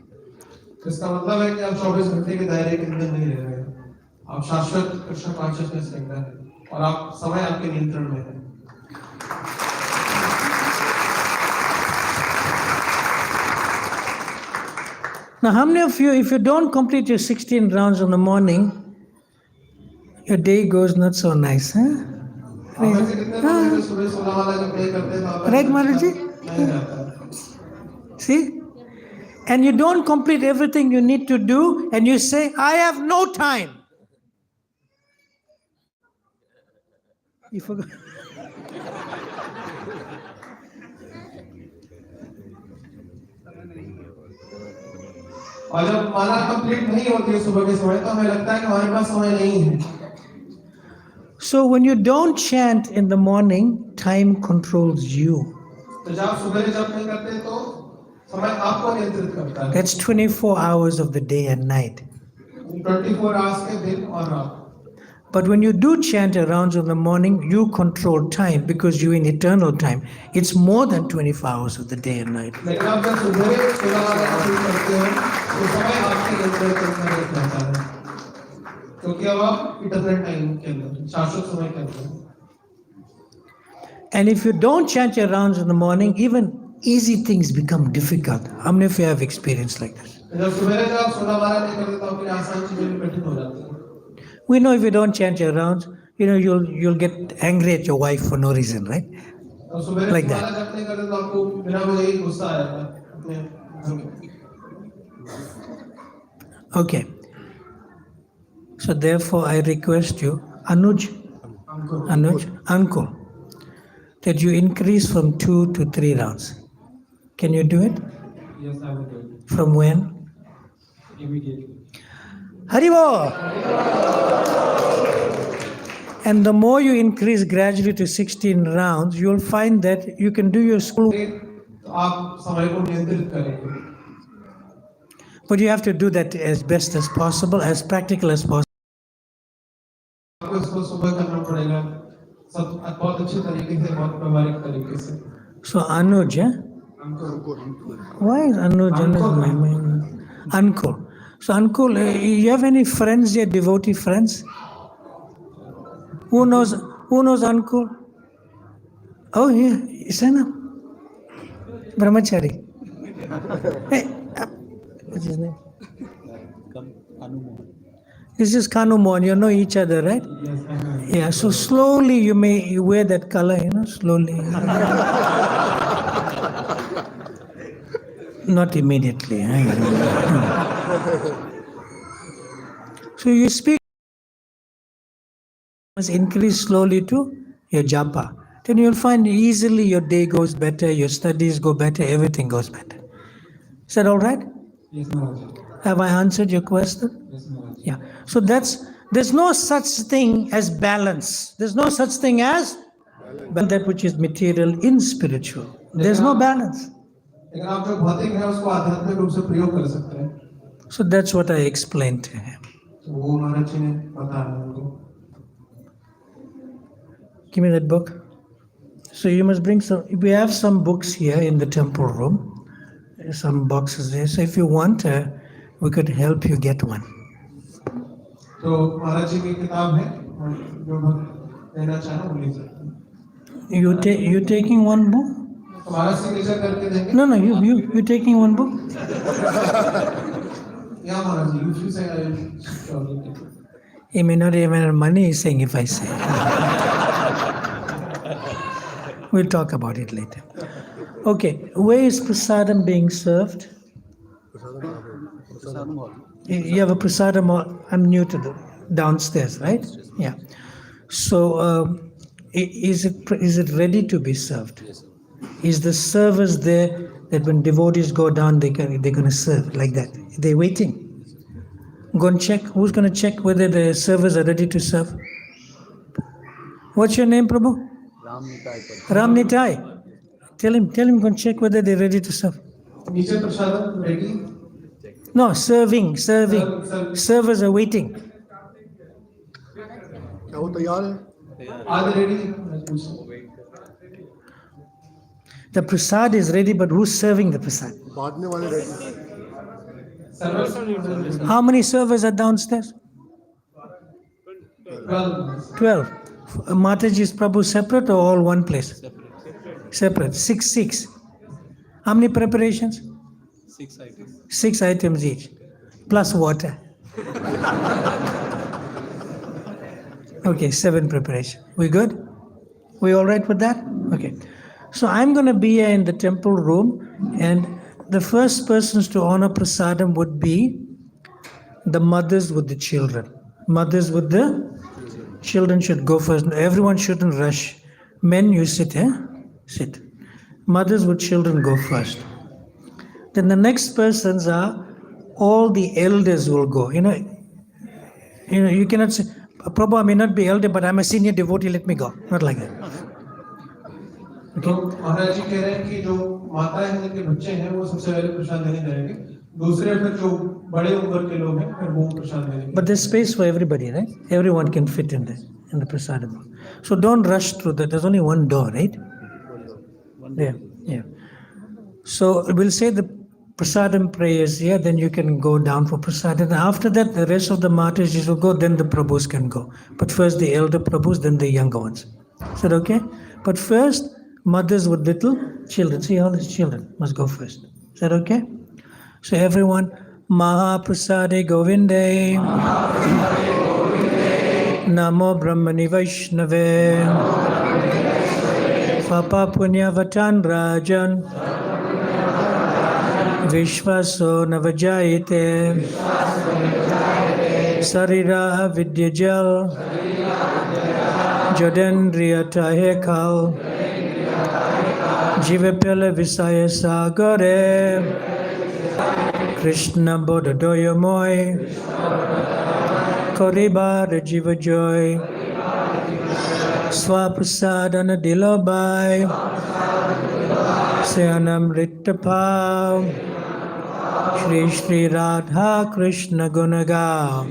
Speaker 6: इसका मतलब है कि आप 24 घंटे के दायरे के अंदर नहीं रह रहे हैं. आप शाश्वत कृष्ण कॉन्शियसनेस के अंदर हैं और आप समय आपके नियंत्रण में है.
Speaker 2: Now, how many of you, if you don't complete your 16 rounds in the morning, your day goes not so nice, huh? Right, Maharaji? See? And you don't complete everything you need to do, and you say, I have no time. You forgot.
Speaker 6: और जब माला complete नहीं होती है सुबह के समय तो हमें लगता है कि हमारे पास समय नहीं है.
Speaker 2: So when you don't chant in the morning, time controls you.
Speaker 6: तो जब आप सुबह जब नहीं करते तो समय आपको नियंत्रित करता है.
Speaker 2: That's 24 hours of the day and night.
Speaker 6: 24 hours के दिन और रात.
Speaker 2: But when you do chant your rounds in the morning, you control time because you're in eternal time. It's more than 24 hours of the day and night.
Speaker 6: लेकिन आप जब सुबह 16 वाला शुरू करते हैं तो समय आपके नियंत्रण के अंदर रहता है क्योंकि अब आप इटर्नल टाइम के अंदर शाश्वत समय के अंदर.
Speaker 2: And if you don't chant your rounds in the morning, even easy things become difficult. How many of you have experience like this?
Speaker 6: जब सुबह जब आप 16 वाला नहीं करते तो आपके आसान चीजें भी कठिन हो जाती हैं.
Speaker 2: We know if you don't chant your rounds, you'll get angry at your wife for no reason, right? Like that. Okay. So therefore, I request you, Anuj, uncle, that you increase from 2 to 3 rounds. Can you do it?
Speaker 8: Yes, I will do it.
Speaker 2: From when?
Speaker 8: Immediately.
Speaker 2: Haribo! And the more you increase gradually to 16 rounds, you'll find that you can do your school. But you have to do that as best as possible, as practical as possible.
Speaker 6: आपको इसको सुबह करना पड़ेगा सब बहुत अच्छे तरीके से बहुत व्यवहारिक तरीके से
Speaker 2: So Anuj, yeah? Why is Anuj? Uncle. So Uncle, you have any friends here, devotee friends? Who knows Uncle? Oh, yeah, Isana. Brahmachari. Hey, what's his name? This is Kanumon. You know each other, right?
Speaker 6: Yes, I know.
Speaker 2: Yeah, so slowly you wear that color, slowly. Not immediately. So you speak, must increase slowly to your japa. Then you'll find easily your day goes better, your studies go better, everything goes better. Is that all right?
Speaker 6: Yes, Maharaj.
Speaker 2: Have I answered your question?
Speaker 6: Yes, Maharaj.
Speaker 2: Yeah. So there's no such thing as balance. There's no such thing as that which is material in spiritual. There's no balance.
Speaker 6: लेकिन आप जो भौतिक है उसको आध्यात्मिक रूप से प्रयोग कर सकते हैं
Speaker 2: So that's what I explained to him.
Speaker 6: तो वो महाराज जी ने बताया उनको
Speaker 2: Give me that book. So you must bring some. We have some books here in the temple room. Some boxes there. So if you want, we could help you get one.
Speaker 6: तो महाराज जी की किताब है जो लेना चाहे वो ले सकते हैं
Speaker 2: You taking one book?
Speaker 6: तो महाराज सिग्नेचर करके देंगे
Speaker 2: No, you taking one book?
Speaker 6: या महाराज जी you say I surely take it.
Speaker 2: He may not even have money, he's saying if I say. We'll talk about it later. Okay, where is prasadam being served? You have a prasadam hall. I'm new to the downstairs, right? Yeah. So is it ready to be served? Is the service there that when devotees go down, they're going to serve like that? They're waiting. Go and check. Who's going to check whether the servers are ready to serve? What's your name, Prabhu? Ram Nitai. Tell him, go and check whether they're ready to serve.
Speaker 6: नीचे प्रसाद ready
Speaker 2: No, serving. Servers are waiting.
Speaker 1: क्या वो तैयार है?
Speaker 6: आज ready
Speaker 2: The prasad is ready, but who's serving the prasad?
Speaker 1: बाद में वाले ready.
Speaker 2: How many servers are downstairs? 12. Mataji's Prabhu separate or all one place? Separate. Six. How many preparations?
Speaker 4: 6 items.
Speaker 2: 6 items each, plus water. Okay, 7 preparation. We good? We all right with that? Okay. So I'm going to be here in the temple room, and the first persons to honor prasadam would be the mothers with the children. Mothers with the children should go first. Everyone shouldn't rush. Men, you sit, Sit. Mothers with children go first. Then the next persons are all the elders will go. You cannot say, Prabhu, I may not be elder, but I'm a senior devotee, let me go. Not like that.
Speaker 6: तो महाराज जी कह रहे हैं कि जो माताएं हैं जिनके बच्चे हैं वो सबसे पहले प्रसाद देने जाएंगे दूसरे फिर जो बड़े उम्र के लोग हैं फिर वो प्रसाद देंगे
Speaker 2: But there's space for everybody, right? Everyone can fit in the prasadam. So don't rush through that. There's only one door, right? Yeah. So we'll say the prasadam prayers here, then you can go down for prasadam. And after that, the rest of the Mataji's will go, then the Prabhus can go. But first the elder Prabhus, then the younger ones. Is that okay? But first, mothers with little children. See, all these children must go first. Is that okay? So everyone, Maha Prasade Govinde, Namo Brahmani Vaishnave, Papa Punyavatan Rajan, Vishvaso Navajayate, Sarira Vidyajal, Jodendriya Tahekal, Jivapela Visaya Sagare, Krishna Bodhadoyamoy, Koribar Jiva Joy, Swaprasadana Dilobai, Sayanam Rittapam, Shri Shri Radha Krishna Gunaga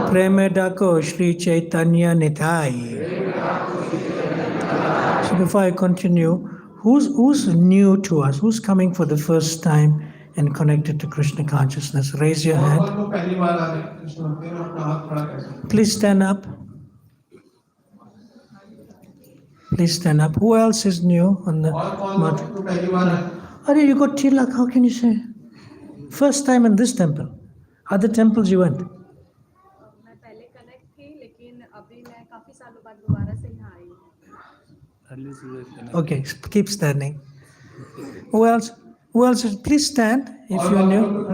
Speaker 2: Premedako Sri Chaitanya Nitai. So before I continue, who's new to us? Who's coming for the first time and connected to Krishna consciousness? Raise your hand. Please stand up. Please stand up. Who else is new on the mat? Hare, you got tilak, how can you say? First time in this temple. Other temples you went? Okay, keep standing. Who else? Who else? Please stand if you're new.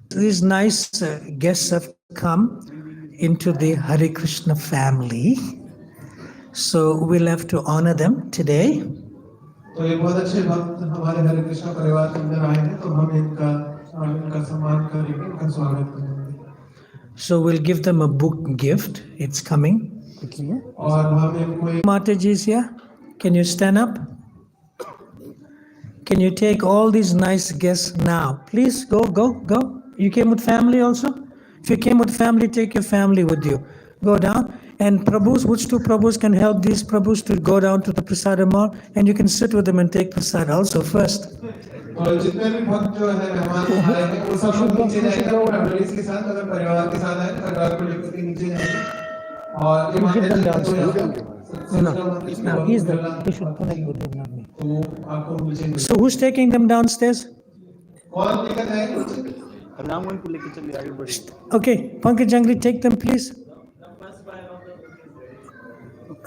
Speaker 2: These nice guests have come into the Hare Krishna family. So we'll have to honor them today. So we'll give them a book gift. It's coming. Mataji is here. Can you stand up? Can you take all these nice guests now? Please go, go, go. You came with family also? If you came with family, take your family with you. Go down. And Prabhus, which two Prabhus can help these Prabhus to go down to the Prasadam Mall? And you can sit with them and take Prasad also first. Give them downstairs. No, he's the. He should connect with them, not me. So who's taking them downstairs? Okay, Pankaj Jangri, take them please.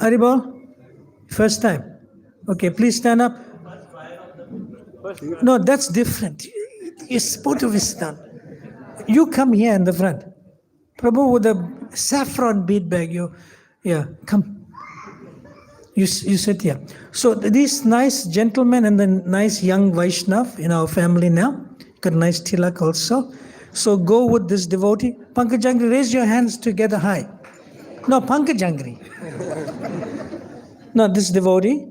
Speaker 2: Haribol, first time. Okay, please stand up. No, that's different. It's both of us done. You come here in the front. Prabhu with a saffron bead bag. Yeah, come. You sit here. So these nice gentlemen and the nice young Vaishnava in our family now. Got a nice tilak also. So go with this devotee. Pankaj Jangri, raise your hands together high. No, Pankaj Jangri. No, this devotee.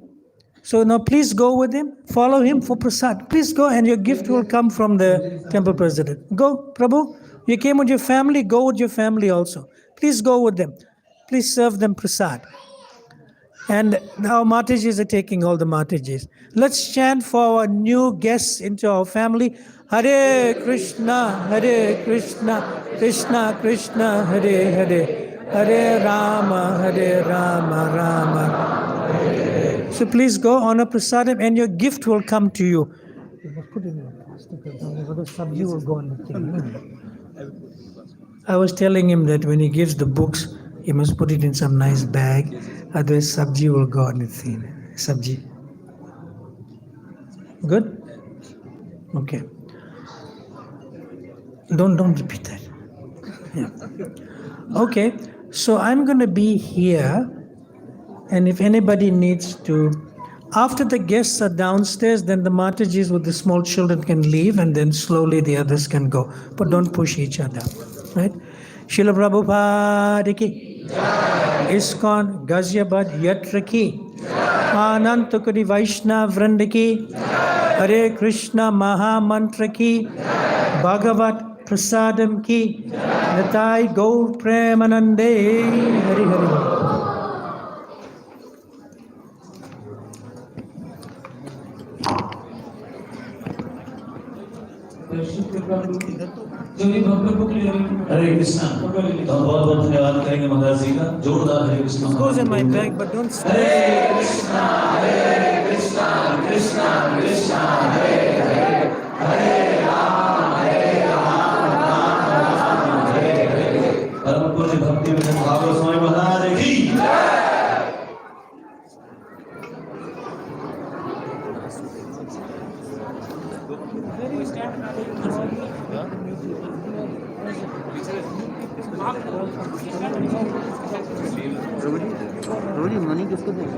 Speaker 2: So now please go with him. Follow him for prasad. Please go and your gift will come from the temple president. Go, Prabhu. You came with your family. Go with your family also. Please go with them. Please serve them prasad. And now Matajis are taking all the Matajis. Let's chant for our new guests into our family. Hare Krishna, Krishna Krishna, Hare Hare, Hare Rama, Rama. So please go honor prasadam and your gift will come to you. Put it in your plastic, other sabji will go on the thing. I was telling him that when he gives the books, he must put it in some nice bag, otherwise sabji will go on the thing. Sabji. Good? Okay. Don't repeat that. Yeah. Okay, so I'm going to be here, and if anybody needs to, after the guests are downstairs, then the Matajis with the small children can leave, and then slowly the others can go. But don't push each other, right? Srila Prabhupada ki, ISKCON Ghaziabad Yatra ki, Anantakuri Vaishnava Vranda ki, Hare Krishna Maha Mantra ki, Bhagawat Prasadam ki, Natai Gaur Premanande, Hare Hare.
Speaker 3: Hare Krishna. बहुत धन्यवाद करेंगे महाराज जी का जोरदार हरे Krishna.
Speaker 2: Goes in my bag, but don't.
Speaker 3: Hare Krishna, Krishna Krishna, Hare Hare, Hare Rama, Rama Hare Hare. परम पूज्य भक्ति विनोद भागवत स्वामी महाराज की
Speaker 1: रोजी मनी किसको देंगे?